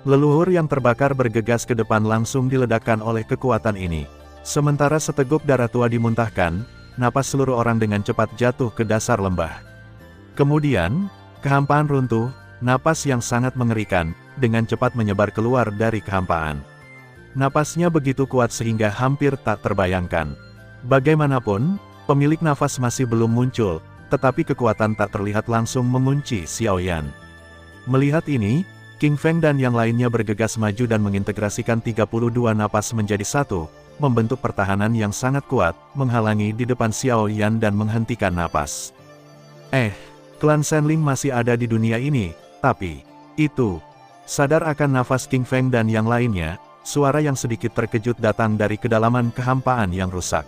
Leluhur yang terbakar bergegas ke depan langsung diledakkan oleh kekuatan ini. Sementara seteguk darah tua dimuntahkan, napas seluruh orang dengan cepat jatuh ke dasar lembah. Kemudian, kehampaan runtuh, napas yang sangat mengerikan, dengan cepat menyebar keluar dari kehampaan. Napasnya begitu kuat sehingga hampir tak terbayangkan. Bagaimanapun, pemilik nafas masih belum muncul, tetapi kekuatan tak terlihat langsung mengunci Xiao Yan. Melihat ini, King Feng dan yang lainnya bergegas maju dan mengintegrasikan 32 napas menjadi satu, membentuk pertahanan yang sangat kuat, menghalangi di depan Xiao Yan dan menghentikan napas. Klan Shenling masih ada di dunia ini, tapi, itu. Sadar akan nafas King Feng dan yang lainnya, suara yang sedikit terkejut datang dari kedalaman kehampaan yang rusak.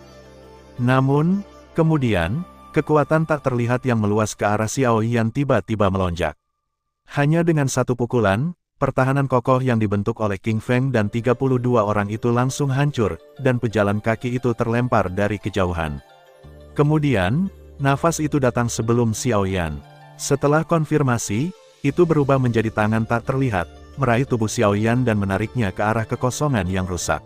Namun, kemudian, kekuatan tak terlihat yang meluas ke arah Xiao Yan tiba-tiba melonjak. Hanya dengan satu pukulan, pertahanan kokoh yang dibentuk oleh King Feng dan 32 orang itu langsung hancur, dan pejalan kaki itu terlempar dari kejauhan. Kemudian, nafas itu datang sebelum Xiao Yan. Setelah konfirmasi, itu berubah menjadi tangan tak terlihat, meraih tubuh Xiao Yan dan menariknya ke arah kekosongan yang rusak.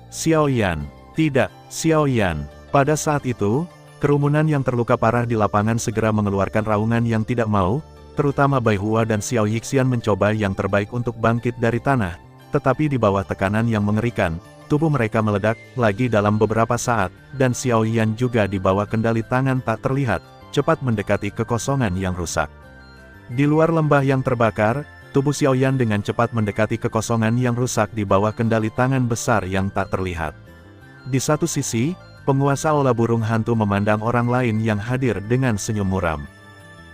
Xiao Yan, tidak, Xiao Yan. Pada saat itu, kerumunan yang terluka parah di lapangan segera mengeluarkan raungan yang tidak mau, terutama Bai Hua dan Xiao Yixian mencoba yang terbaik untuk bangkit dari tanah, tetapi di bawah tekanan yang mengerikan, tubuh mereka meledak lagi dalam beberapa saat, dan Xiao Yan juga di bawah kendali tangan tak terlihat, cepat mendekati kekosongan yang rusak. Di luar lembah yang terbakar, tubuh Xiao Yan dengan cepat mendekati kekosongan yang rusak di bawah kendali tangan besar yang tak terlihat. Di satu sisi, penguasa Aula Burung Hantu memandang orang lain yang hadir dengan senyum muram.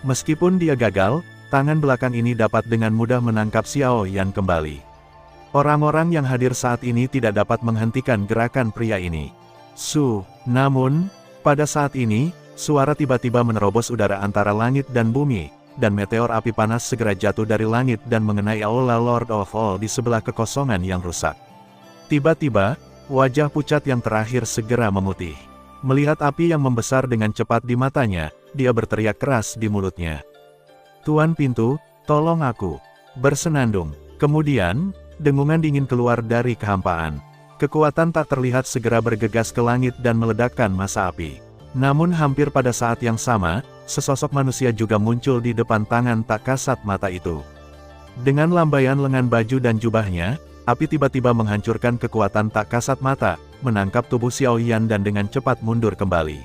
Meskipun dia gagal, tangan belakang ini dapat dengan mudah menangkap Xiao Yan kembali. Orang-orang yang hadir saat ini tidak dapat menghentikan gerakan pria ini. Namun, pada saat ini, suara tiba-tiba menerobos udara antara langit dan bumi, dan meteor api panas segera jatuh dari langit dan mengenai Aula Lord of All di sebelah kekosongan yang rusak. Tiba-tiba, wajah pucat yang terakhir segera memutih. Melihat api yang membesar dengan cepat di matanya, dia berteriak keras di mulutnya. "Tuan pintu, tolong aku!" Bersenandung. Kemudian, dengungan dingin keluar dari kehampaan. Kekuatan tak terlihat segera bergegas ke langit dan meledakkan massa api. Namun hampir pada saat yang sama, sesosok manusia juga muncul di depan tangan tak kasat mata itu. Dengan lambaian lengan baju dan jubahnya, api tiba-tiba menghancurkan kekuatan tak kasat mata, menangkap tubuh Xiao Yan dan dengan cepat mundur kembali.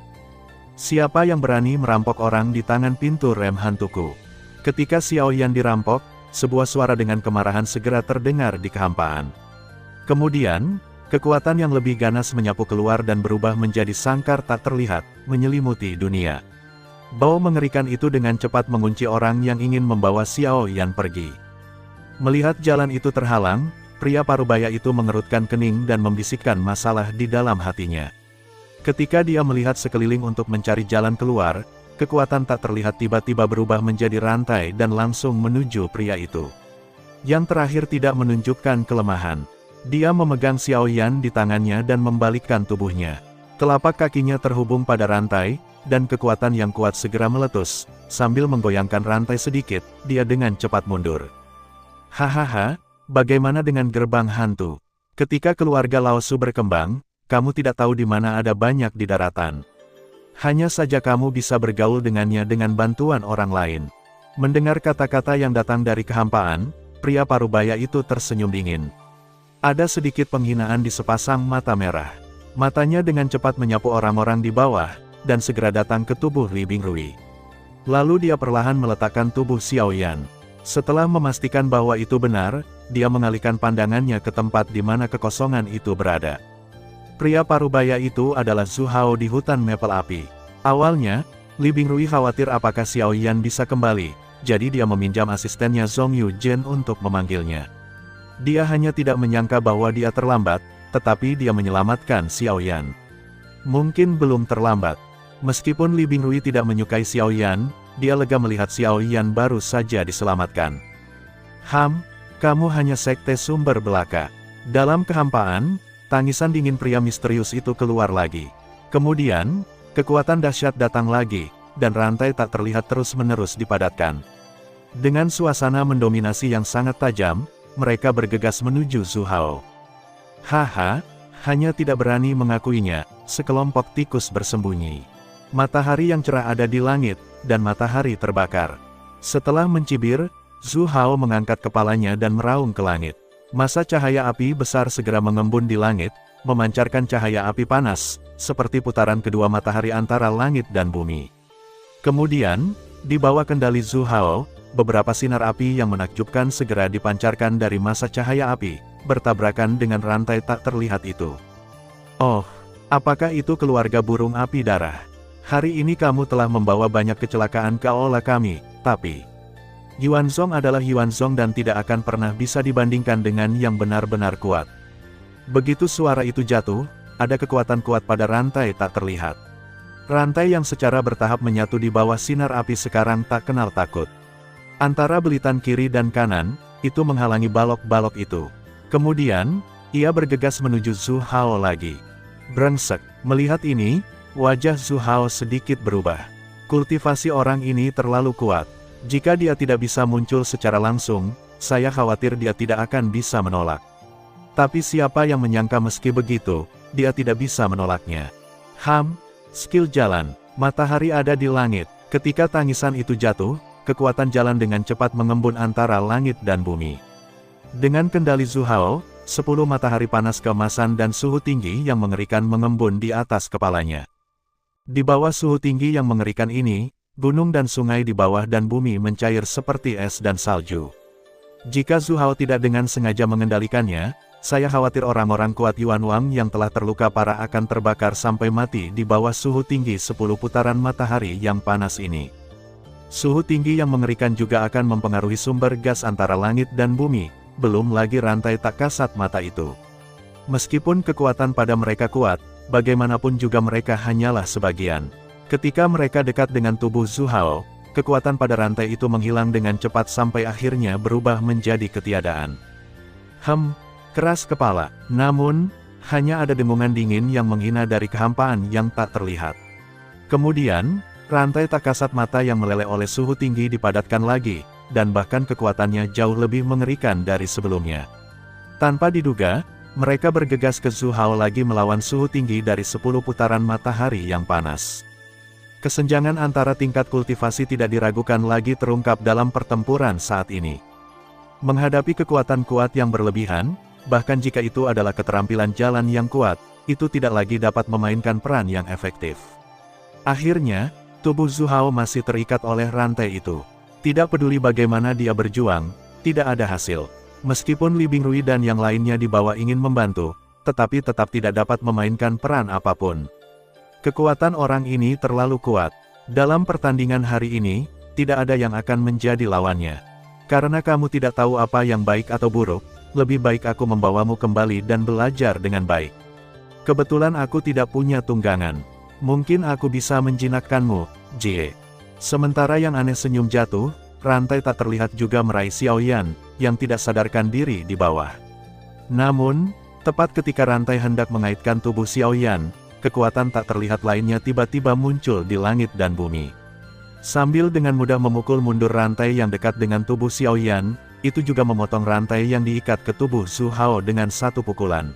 "Siapa yang berani merampok orang di tangan pintu rem hantuku?" Ketika Xiao Yan dirampok, sebuah suara dengan kemarahan segera terdengar di kehampaan. Kemudian, kekuatan yang lebih ganas menyapu keluar dan berubah menjadi sangkar tak terlihat, menyelimuti dunia. Bau mengerikan itu dengan cepat mengunci orang yang ingin membawa Xiao Yan pergi. Melihat jalan itu terhalang, pria parubaya itu mengerutkan kening dan membisikkan masalah di dalam hatinya. Ketika dia melihat sekeliling untuk mencari jalan keluar, kekuatan tak terlihat tiba-tiba berubah menjadi rantai dan langsung menuju pria itu. Yang terakhir tidak menunjukkan kelemahan. Dia memegang Xiao Yan di tangannya dan membalikkan tubuhnya. Telapak kakinya terhubung pada rantai, dan kekuatan yang kuat segera meletus. Sambil menggoyangkan rantai sedikit, dia dengan cepat mundur. "Hahaha, bagaimana dengan gerbang hantu? Ketika keluarga Lao Su berkembang, kamu tidak tahu di mana ada banyak di daratan. Hanya saja kamu bisa bergaul dengannya dengan bantuan orang lain." Mendengar kata-kata yang datang dari kehampaan, pria parubaya itu tersenyum dingin. Ada sedikit penghinaan di sepasang mata merah. Matanya dengan cepat menyapu orang-orang di bawah, dan segera datang ke tubuh Li Bingrui. Lalu dia perlahan meletakkan tubuh Xiao Yan. Setelah memastikan bahwa itu benar, dia mengalihkan pandangannya ke tempat di mana kekosongan itu berada. Pria parubaya itu adalah Zhu Hao di hutan Maple Api. Awalnya, Li Bingrui khawatir apakah Xiao Yan bisa kembali, jadi dia meminjam asistennya Zhong Yuzhen untuk memanggilnya. Dia hanya tidak menyangka bahwa dia terlambat, tetapi dia menyelamatkan Xiao Yan. Mungkin belum terlambat. Meskipun Li Bingrui tidak menyukai Xiao Yan, dia lega melihat Xiao Yan baru saja diselamatkan. Kamu hanya sekte sumber belaka." Dalam kehampaan, tangisan dingin pria misterius itu keluar lagi. Kemudian, kekuatan dahsyat datang lagi, dan rantai tak terlihat terus-menerus dipadatkan. Dengan suasana mendominasi yang sangat tajam, mereka bergegas menuju Zhu Hao. Hanya tidak berani mengakuinya, sekelompok tikus bersembunyi. Matahari yang cerah ada di langit, dan matahari terbakar. Setelah mencibir, Zhu Hao mengangkat kepalanya dan meraung ke langit. Massa cahaya api besar segera mengembun di langit, memancarkan cahaya api panas, seperti putaran kedua matahari antara langit dan bumi. Kemudian, di bawah kendali Zhu Hao, beberapa sinar api yang menakjubkan segera dipancarkan dari massa cahaya api, bertabrakan dengan rantai tak terlihat itu. "Oh, apakah itu keluarga burung api darah? Hari ini kamu telah membawa banyak kecelakaan ke aula kami, tapi Yuanzong adalah Yuanzong dan tidak akan pernah bisa dibandingkan dengan yang benar-benar kuat." Begitu suara itu jatuh, ada kekuatan kuat pada rantai tak terlihat. Rantai yang secara bertahap menyatu di bawah sinar api sekarang tak kenal takut. Antara belitan kiri dan kanan, itu menghalangi balok-balok itu. Kemudian, ia bergegas menuju Zhu Hao lagi. Brengsek. Melihat ini, wajah Zhu Hao sedikit berubah. Kultivasi orang ini terlalu kuat. Jika dia tidak bisa muncul secara langsung, saya khawatir dia tidak akan bisa menolak. Tapi siapa yang menyangka meski begitu, dia tidak bisa menolaknya. Skill jalan. Matahari ada di langit. Ketika tangisan itu jatuh, kekuatan jalan dengan cepat mengembun antara langit dan bumi. Dengan kendali Zhu Hao, 10 matahari panas keemasan dan suhu tinggi yang mengerikan mengembun di atas kepalanya. Di bawah suhu tinggi yang mengerikan ini, gunung dan sungai di bawah dan bumi mencair seperti es dan salju. Jika Zhu Hao tidak dengan sengaja mengendalikannya, saya khawatir orang-orang kuat Yuan Wang yang telah terluka parah akan terbakar sampai mati di bawah suhu tinggi 10 putaran matahari yang panas ini. Suhu tinggi yang mengerikan juga akan mempengaruhi sumber gas antara langit dan bumi, belum lagi rantai tak kasat mata itu. Meskipun kekuatan pada mereka kuat, bagaimanapun juga mereka hanyalah sebagian. Ketika mereka dekat dengan tubuh Zhu Hao, kekuatan pada rantai itu menghilang dengan cepat sampai akhirnya berubah menjadi ketiadaan. Keras kepala. Namun, hanya ada dengungan dingin yang menghina dari kehampaan yang tak terlihat. Kemudian, rantai tak kasat mata yang meleleh oleh suhu tinggi dipadatkan lagi, dan bahkan kekuatannya jauh lebih mengerikan dari sebelumnya. Tanpa diduga, mereka bergegas ke Zhu Hao lagi melawan suhu tinggi dari 10 putaran matahari yang panas. Kesenjangan antara tingkat kultivasi tidak diragukan lagi terungkap dalam pertempuran saat ini. Menghadapi kekuatan kuat yang berlebihan, bahkan jika itu adalah keterampilan jalan yang kuat, itu tidak lagi dapat memainkan peran yang efektif. Akhirnya, tubuh Zhu Hao masih terikat oleh rantai itu. Tidak peduli bagaimana dia berjuang, tidak ada hasil. Meskipun Li Bingrui dan yang lainnya di bawah ingin membantu, tetapi tetap tidak dapat memainkan peran apapun. Kekuatan orang ini terlalu kuat. Dalam pertandingan hari ini, tidak ada yang akan menjadi lawannya. Karena kamu tidak tahu apa yang baik atau buruk, lebih baik aku membawamu kembali dan belajar dengan baik. Kebetulan aku tidak punya tunggangan. Mungkin aku bisa menjinakkanmu, Jie. Sementara yang aneh senyum jatuh, rantai tak terlihat juga meraih Xiaoyan, yang tidak sadarkan diri di bawah. Namun, tepat ketika rantai hendak mengaitkan tubuh Xiaoyan, kekuatan tak terlihat lainnya tiba-tiba muncul di langit dan bumi. Sambil dengan mudah memukul mundur rantai yang dekat dengan tubuh Xiaoyan, itu juga memotong rantai yang diikat ke tubuh Zhu Hao dengan satu pukulan.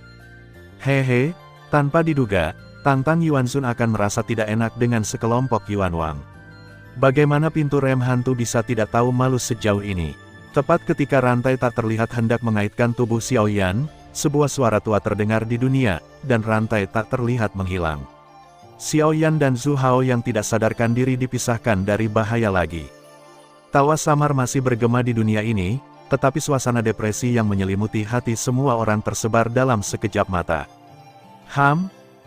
Hehe, tanpa diduga, Tang Tang Yuansun akan merasa tidak enak dengan sekelompok Yuan Wang. Bagaimana pintu rem hantu bisa tidak tahu malu sejauh ini? Tepat ketika rantai tak terlihat hendak mengaitkan tubuh Xiaoyan, sebuah suara tua terdengar di dunia, dan rantai tak terlihat menghilang. Xiaoyan dan Zhu Hao yang tidak sadarkan diri dipisahkan dari bahaya lagi. Tawa samar masih bergema di dunia ini, tetapi suasana depresi yang menyelimuti hati semua orang tersebar dalam sekejap mata.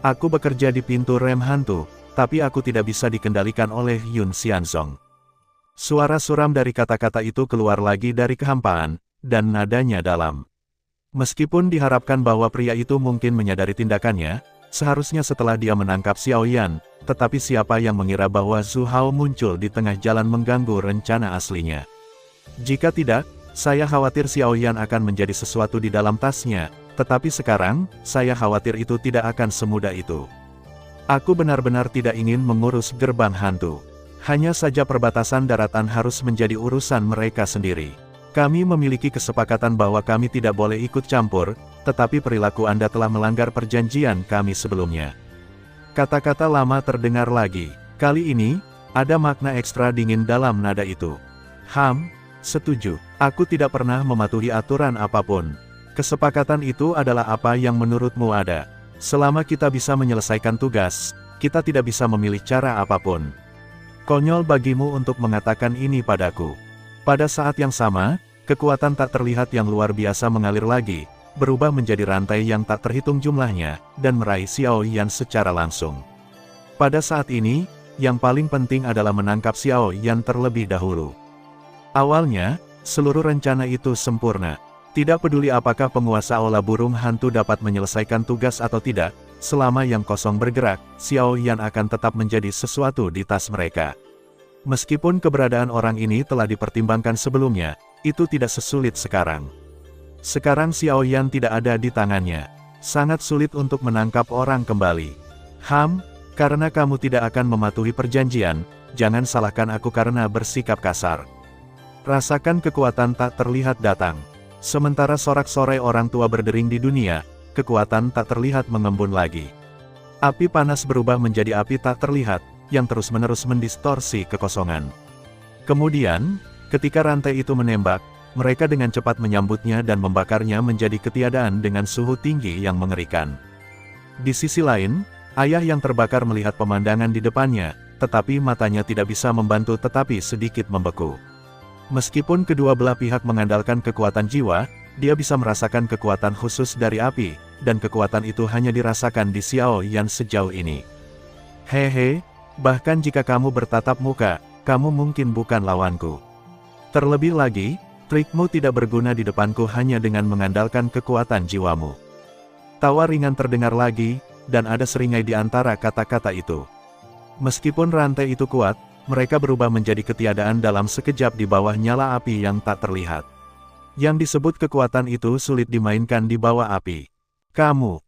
Aku bekerja di pintu rem hantu, tapi aku tidak bisa dikendalikan oleh Yun Xianzong. Suara suram dari kata-kata itu keluar lagi dari kehampaan, dan nadanya dalam. Meskipun diharapkan bahwa pria itu mungkin menyadari tindakannya, seharusnya setelah dia menangkap Xiaoyan, tetapi siapa yang mengira bahwa Zhu Hao muncul di tengah jalan mengganggu rencana aslinya. Jika tidak, saya khawatir Xiaoyan akan menjadi sesuatu di dalam tasnya, tetapi sekarang, saya khawatir itu tidak akan semudah itu. Aku benar-benar tidak ingin mengurus gerbang hantu. Hanya saja perbatasan daratan harus menjadi urusan mereka sendiri. Kami memiliki kesepakatan bahwa kami tidak boleh ikut campur, tetapi perilaku Anda telah melanggar perjanjian kami sebelumnya. Kata-kata lama terdengar lagi. Kali ini, ada makna ekstra dingin dalam nada itu. Setuju. Aku tidak pernah mematuhi aturan apapun. Kesepakatan itu adalah apa yang menurutmu ada. Selama kita bisa menyelesaikan tugas, kita tidak bisa memilih cara apapun. Konyol bagimu untuk mengatakan ini padaku. Pada saat yang sama, kekuatan tak terlihat yang luar biasa mengalir lagi, berubah menjadi rantai yang tak terhitung jumlahnya, dan meraih Xiaoyan secara langsung. Pada saat ini, yang paling penting adalah menangkap Xiaoyan terlebih dahulu. Awalnya, seluruh rencana itu sempurna. Tidak peduli apakah penguasa olah burung hantu dapat menyelesaikan tugas atau tidak, selama yang kosong bergerak, Xiaoyan akan tetap menjadi sesuatu di tas mereka. Meskipun keberadaan orang ini telah dipertimbangkan sebelumnya, itu tidak sesulit sekarang. Sekarang Xiaoyan tidak ada di tangannya. Sangat sulit untuk menangkap orang kembali. Karena kamu tidak akan mematuhi perjanjian, jangan salahkan aku karena bersikap kasar. Rasakan kekuatan tak terlihat datang. Sementara sorak-sorai orang tua berdering di dunia, kekuatan tak terlihat mengembun lagi. Api panas berubah menjadi api tak terlihat, yang terus-menerus mendistorsi kekosongan. Kemudian, ketika rantai itu menembak, mereka dengan cepat menyambutnya dan membakarnya menjadi ketiadaan dengan suhu tinggi yang mengerikan. Di sisi lain, ayah yang terbakar melihat pemandangan di depannya, tetapi matanya tidak bisa membantu tetapi sedikit membeku. Meskipun kedua belah pihak mengandalkan kekuatan jiwa, dia bisa merasakan kekuatan khusus dari api, dan kekuatan itu hanya dirasakan di Xiao Yan sejauh ini. Hehe, bahkan jika kamu bertatap muka, kamu mungkin bukan lawanku. Terlebih lagi, trikmu tidak berguna di depanku hanya dengan mengandalkan kekuatan jiwamu. Tawa ringan terdengar lagi, dan ada seringai di antara kata-kata itu. Meskipun rantai itu kuat, mereka berubah menjadi ketiadaan dalam sekejap di bawah nyala api yang tak terlihat. Yang disebut kekuatan itu sulit dimainkan di bawah api. Kamu,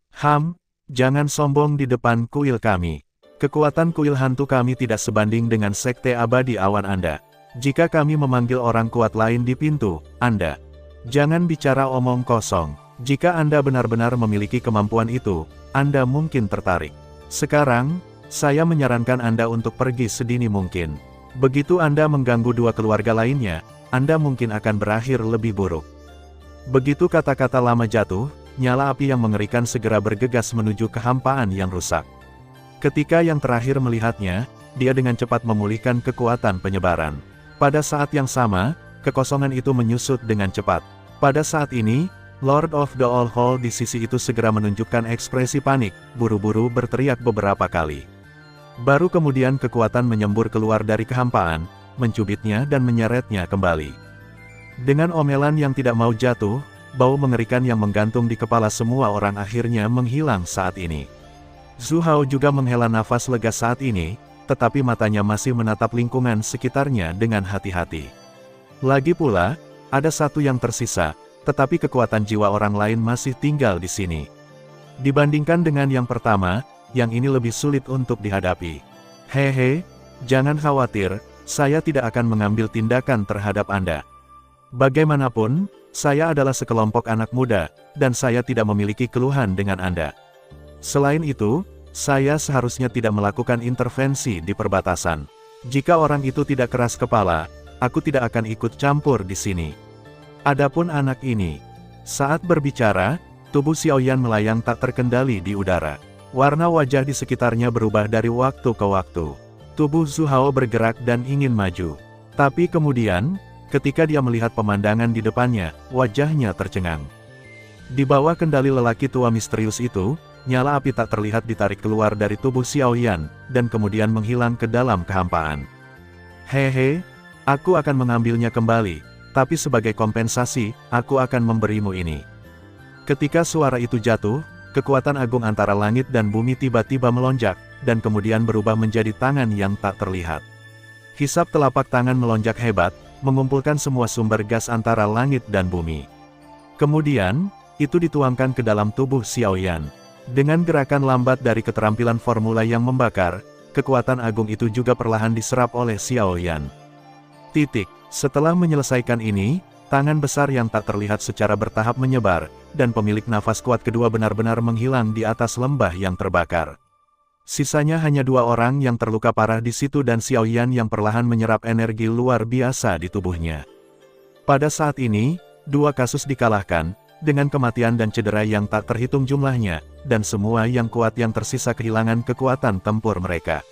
jangan sombong di depan kuil kami. Kekuatan kuil hantu kami tidak sebanding dengan sekte abadi awan Anda. Jika kami memanggil orang kuat lain di pintu, Anda jangan bicara omong kosong. Jika Anda benar-benar memiliki kemampuan itu, Anda mungkin tertarik. Sekarang, saya menyarankan Anda untuk pergi sedini mungkin. Begitu Anda mengganggu dua keluarga lainnya, Anda mungkin akan berakhir lebih buruk. Begitu kata-kata lama jatuh, nyala api yang mengerikan segera bergegas menuju kehampaan yang rusak. Ketika yang terakhir melihatnya, dia dengan cepat memulihkan kekuatan penyebaran. Pada saat yang sama, kekosongan itu menyusut dengan cepat. Pada saat ini, Lord of the All Hall di sisi itu segera menunjukkan ekspresi panik, buru-buru berteriak beberapa kali. Baru kemudian kekuatan menyembur keluar dari kehampaan, mencubitnya dan menyeretnya kembali. Dengan omelan yang tidak mau jatuh, bau mengerikan yang menggantung di kepala semua orang akhirnya menghilang saat ini. Zhu Hao juga menghela nafas lega saat ini, tetapi matanya masih menatap lingkungan sekitarnya dengan hati-hati. Lagi pula, ada satu yang tersisa, tetapi kekuatan jiwa orang lain masih tinggal di sini. Dibandingkan dengan yang pertama, yang ini lebih sulit untuk dihadapi. Hehe, jangan khawatir, saya tidak akan mengambil tindakan terhadap Anda. Bagaimanapun, saya adalah sekelompok anak muda, dan saya tidak memiliki keluhan dengan Anda. Selain itu, saya seharusnya tidak melakukan intervensi di perbatasan. Jika orang itu tidak keras kepala, aku tidak akan ikut campur di sini. Adapun anak ini, saat berbicara, tubuh Xiao Yan melayang tak terkendali di udara. Warna wajah di sekitarnya berubah dari waktu ke waktu. Tubuh Zhu Hao bergerak dan ingin maju. Tapi kemudian, ketika dia melihat pemandangan di depannya, wajahnya tercengang. Di bawah kendali lelaki tua misterius itu, nyala api tak terlihat ditarik keluar dari tubuh Xiao Yan, dan kemudian menghilang ke dalam kehampaan. Hehe, aku akan mengambilnya kembali, tapi sebagai kompensasi, aku akan memberimu ini. Ketika suara itu jatuh, kekuatan agung antara langit dan bumi tiba-tiba melonjak, dan kemudian berubah menjadi tangan yang tak terlihat. Hisap telapak tangan melonjak hebat, mengumpulkan semua sumber gas antara langit dan bumi. Kemudian, itu dituangkan ke dalam tubuh Xiao Yan. Dengan gerakan lambat dari keterampilan formula yang membakar, kekuatan agung itu juga perlahan diserap oleh Xiao Yan. Setelah menyelesaikan ini, tangan besar yang tak terlihat secara bertahap menyebar, dan pemilik nafas kuat kedua benar-benar menghilang di atas lembah yang terbakar. Sisanya hanya dua orang yang terluka parah di situ dan Xiao Yan yang perlahan menyerap energi luar biasa di tubuhnya. Pada saat ini, dua kasus dikalahkan, dengan kematian dan cedera yang tak terhitung jumlahnya, dan semua yang kuat yang tersisa kehilangan kekuatan tempur mereka.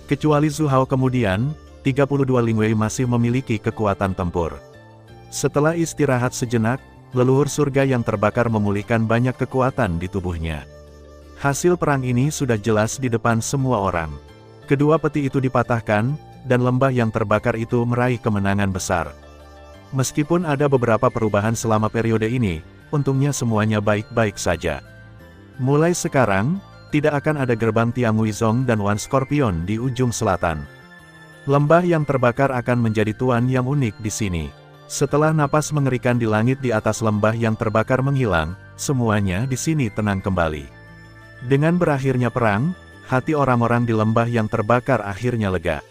Kecuali Zhu Hao kemudian, 32 Lingwei masih memiliki kekuatan tempur. Setelah istirahat sejenak, leluhur surga yang terbakar memulihkan banyak kekuatan di tubuhnya. Hasil perang ini sudah jelas di depan semua orang. Kedua peti itu dipatahkan, dan lembah yang terbakar itu meraih kemenangan besar. Meskipun ada beberapa perubahan selama periode ini, untungnya semuanya baik-baik saja. Mulai sekarang, tidak akan ada gerbang Tiang Huizong dan One Scorpion di ujung selatan. Lembah yang terbakar akan menjadi tuan yang unik di sini. Setelah napas mengerikan di langit di atas lembah yang terbakar menghilang, semuanya di sini tenang kembali. Dengan berakhirnya perang, hati orang-orang di lembah yang terbakar akhirnya lega.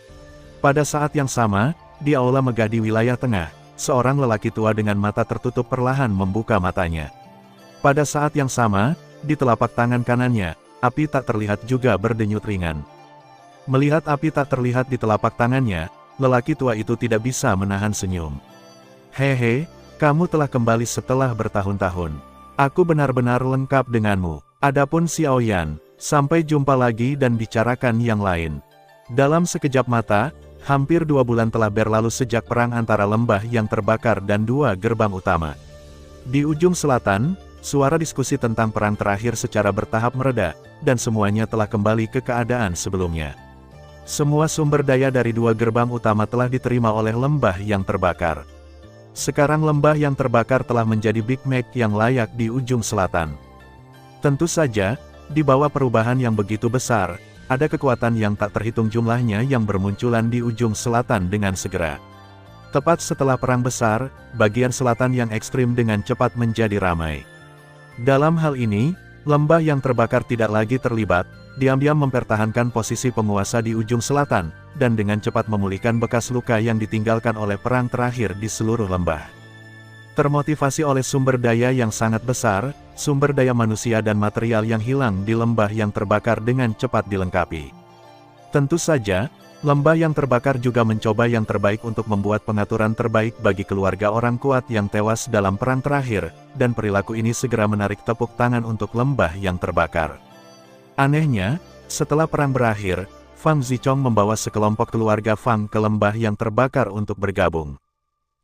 Pada saat yang sama, di aula megah di wilayah tengah, seorang lelaki tua dengan mata tertutup perlahan membuka matanya. Pada saat yang sama, di telapak tangan kanannya, api tak terlihat juga berdenyut ringan. Melihat api tak terlihat di telapak tangannya, lelaki tua itu tidak bisa menahan senyum. Hehe, kamu telah kembali setelah bertahun-tahun. Aku benar-benar lengkap denganmu. Adapun Xiao Yan, sampai jumpa lagi dan bicarakan yang lain. Dalam sekejap mata, hampir 2 bulan telah berlalu sejak perang antara lembah yang terbakar dan dua gerbang utama. Di ujung selatan, suara diskusi tentang perang terakhir secara bertahap mereda, dan semuanya telah kembali ke keadaan sebelumnya. Semua sumber daya dari dua gerbang utama telah diterima oleh lembah yang terbakar. Sekarang lembah yang terbakar telah menjadi Big Mac yang layak di ujung selatan. Tentu saja, di bawah perubahan yang begitu besar, ada kekuatan yang tak terhitung jumlahnya yang bermunculan di ujung selatan dengan segera. Tepat setelah perang besar, bagian selatan yang ekstrim dengan cepat menjadi ramai. Dalam hal ini, lembah yang terbakar tidak lagi terlibat, diam-diam mempertahankan posisi penguasa di ujung selatan, dan dengan cepat memulihkan bekas luka yang ditinggalkan oleh perang terakhir di seluruh lembah. Termotivasi oleh sumber daya yang sangat besar, sumber daya manusia dan material yang hilang di lembah yang terbakar dengan cepat dilengkapi. Tentu saja, lembah yang terbakar juga mencoba yang terbaik untuk membuat pengaturan terbaik bagi keluarga orang kuat yang tewas dalam perang terakhir, dan perilaku ini segera menarik tepuk tangan untuk lembah yang terbakar. Anehnya, setelah perang berakhir, Fang Zichong membawa sekelompok keluarga Fang ke lembah yang terbakar untuk bergabung.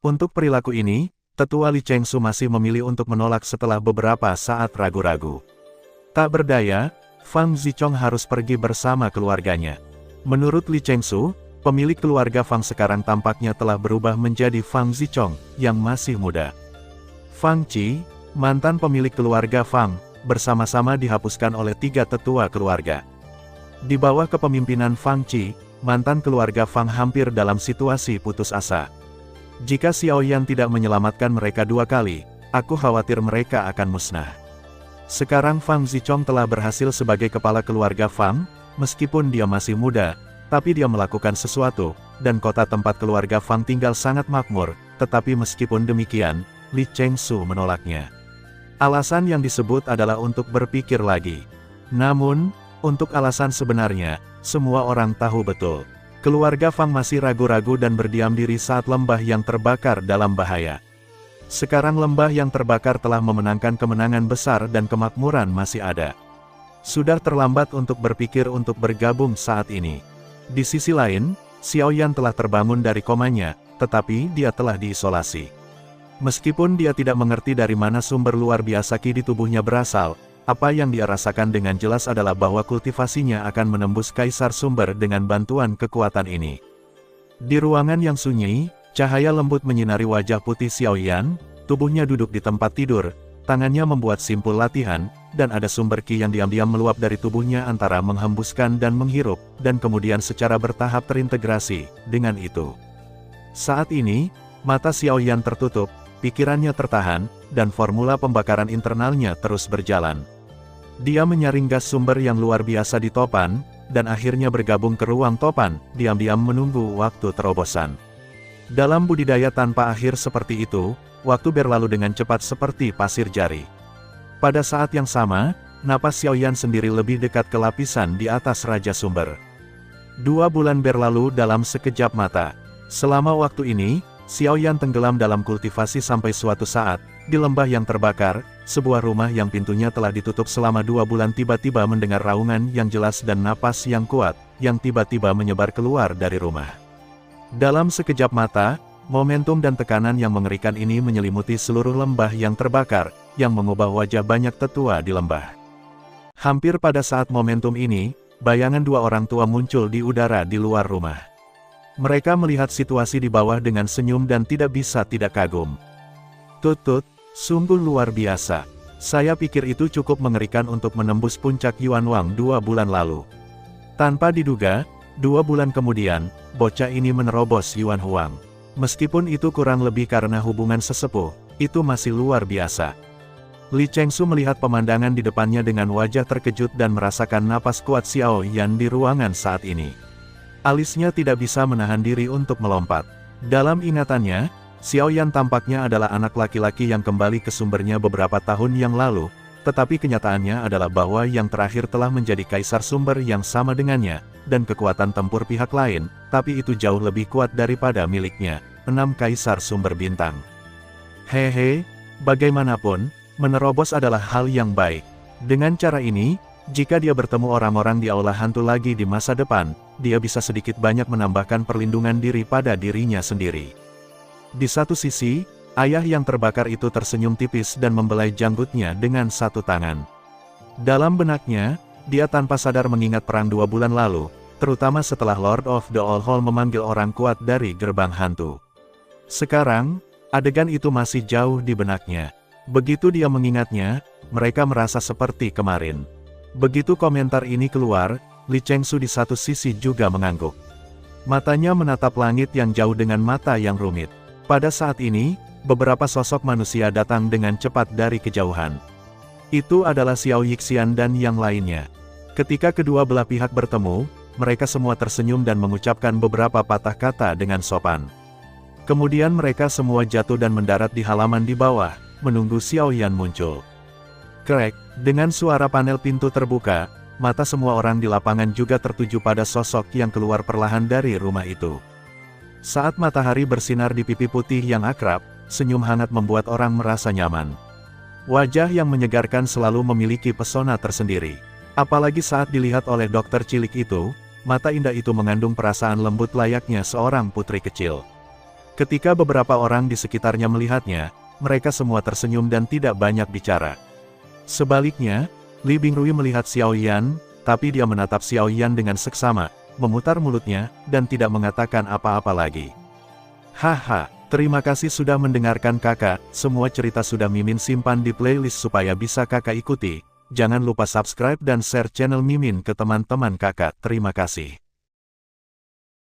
Untuk perilaku ini, Tetua Li Chengsu masih memilih untuk menolak setelah beberapa saat ragu-ragu. Tak berdaya, Fang Zichong harus pergi bersama keluarganya. Menurut Li Chengsu, pemilik keluarga Fang sekarang tampaknya telah berubah menjadi Fang Zichong, yang masih muda. Fang Qi, mantan pemilik keluarga Fang, bersama-sama dihapuskan oleh 3 tetua keluarga. Di bawah kepemimpinan Fang Qi, mantan keluarga Fang hampir dalam situasi putus asa. Jika Xiao Yan tidak menyelamatkan mereka 2 kali, aku khawatir mereka akan musnah. Sekarang Fang Zichong telah berhasil sebagai kepala keluarga Fang, meskipun dia masih muda, tapi dia melakukan sesuatu, dan kota tempat keluarga Fang tinggal sangat makmur, tetapi meskipun demikian, Li Chengsu menolaknya. Alasan yang disebut adalah untuk berpikir lagi. Namun, untuk alasan sebenarnya, semua orang tahu betul. Keluarga Fang masih ragu-ragu dan berdiam diri saat lembah yang terbakar dalam bahaya. Sekarang lembah yang terbakar telah memenangkan kemenangan besar dan kemakmuran masih ada. Sudah terlambat untuk berpikir untuk bergabung saat ini. Di sisi lain, Xiao Yan telah terbangun dari komanya, tetapi dia telah diisolasi. Meskipun dia tidak mengerti dari mana sumber luar biasa Qi di tubuhnya berasal, apa yang dia rasakan dengan jelas adalah bahwa kultivasinya akan menembus kaisar sumber dengan bantuan kekuatan ini. Di ruangan yang sunyi, cahaya lembut menyinari wajah putih Xiao Yan, tubuhnya duduk di tempat tidur, tangannya membuat simpul latihan, dan ada sumber Qi yang diam-diam meluap dari tubuhnya antara menghembuskan dan menghirup, dan kemudian secara bertahap terintegrasi. Dengan itu, saat ini, mata Xiao Yan tertutup, pikirannya tertahan, dan formula pembakaran internalnya terus berjalan. Dia menyaring gas sumber yang luar biasa di topan, dan akhirnya bergabung ke ruang topan, diam-diam menunggu waktu terobosan. Dalam budidaya tanpa akhir seperti itu, waktu berlalu dengan cepat seperti pasir jari. Pada saat yang sama, napas Xiao Yan sendiri lebih dekat ke lapisan di atas Raja Sumber. 2 bulan berlalu dalam sekejap mata. Selama waktu ini, Xiao Yan tenggelam dalam kultivasi sampai suatu saat, di lembah yang terbakar, sebuah rumah yang pintunya telah ditutup selama 2 bulan tiba-tiba mendengar raungan yang jelas dan napas yang kuat, yang tiba-tiba menyebar keluar dari rumah. Dalam sekejap mata, momentum dan tekanan yang mengerikan ini menyelimuti seluruh lembah yang terbakar, yang mengubah wajah banyak tetua di lembah. Hampir pada saat momentum ini, bayangan 2 orang tua muncul di udara di luar rumah. Mereka melihat situasi di bawah dengan senyum dan tidak bisa tidak kagum. Tut, sungguh luar biasa. Saya pikir itu cukup mengerikan untuk menembus puncak Yuan Wang 2 bulan lalu. Tanpa diduga, 2 bulan kemudian, bocah ini menerobos Yuan Huang. Meskipun itu kurang lebih karena hubungan sesepuh, itu masih luar biasa. Li Chengsu melihat pemandangan di depannya dengan wajah terkejut dan merasakan napas kuat Xiao Yan di ruangan saat ini. Alisnya tidak bisa menahan diri untuk melompat. Dalam ingatannya, Xiao Yan tampaknya adalah anak laki-laki yang kembali ke sumbernya beberapa tahun yang lalu, tetapi kenyataannya adalah bahwa yang terakhir telah menjadi kaisar sumber yang sama dengannya, dan kekuatan tempur pihak lain, tapi itu jauh lebih kuat daripada miliknya, 6 kaisar sumber bintang. Hehe, bagaimanapun, menerobos adalah hal yang baik. Dengan cara ini, jika dia bertemu orang-orang di aula hantu lagi di masa depan, dia bisa sedikit banyak menambahkan perlindungan diri pada dirinya sendiri. Di satu sisi, Ayah yang terbakar itu tersenyum tipis dan membelai janggutnya dengan satu tangan. Dalam benaknya, dia tanpa sadar mengingat perang 2 bulan lalu, terutama setelah Lord of the Old Hall memanggil orang kuat dari gerbang hantu. Sekarang, adegan itu masih jauh di benaknya. Begitu dia mengingatnya, mereka merasa seperti kemarin. Begitu komentar ini keluar, Li Chengsu di satu sisi juga mengangguk. Matanya menatap langit yang jauh dengan mata yang rumit. Pada saat ini, beberapa sosok manusia datang dengan cepat dari kejauhan. Itu adalah Xiao Yixian dan yang lainnya. Ketika kedua belah pihak bertemu, mereka semua tersenyum dan mengucapkan beberapa patah kata dengan sopan. Kemudian mereka semua jatuh dan mendarat di halaman di bawah, menunggu Xiao Yan muncul. Krek, dengan suara panel pintu terbuka, mata semua orang di lapangan juga tertuju pada sosok yang keluar perlahan dari rumah itu. Saat matahari bersinar di pipi putih yang akrab, senyum hangat membuat orang merasa nyaman. Wajah yang menyegarkan selalu memiliki pesona tersendiri. Apalagi saat dilihat oleh dokter cilik itu, mata indah itu mengandung perasaan lembut layaknya seorang putri kecil. Ketika beberapa orang di sekitarnya melihatnya, mereka semua tersenyum dan tidak banyak bicara. Sebaliknya, Li Bingrui melihat Xiao Yan, tapi dia menatap Xiao Yan dengan seksama, memutar mulutnya, dan tidak mengatakan apa-apa lagi. Haha, terima kasih sudah mendengarkan kakak, semua cerita sudah Mimin simpan di playlist supaya bisa kakak ikuti. Jangan lupa subscribe dan share channel Mimin ke teman-teman kakak, terima kasih.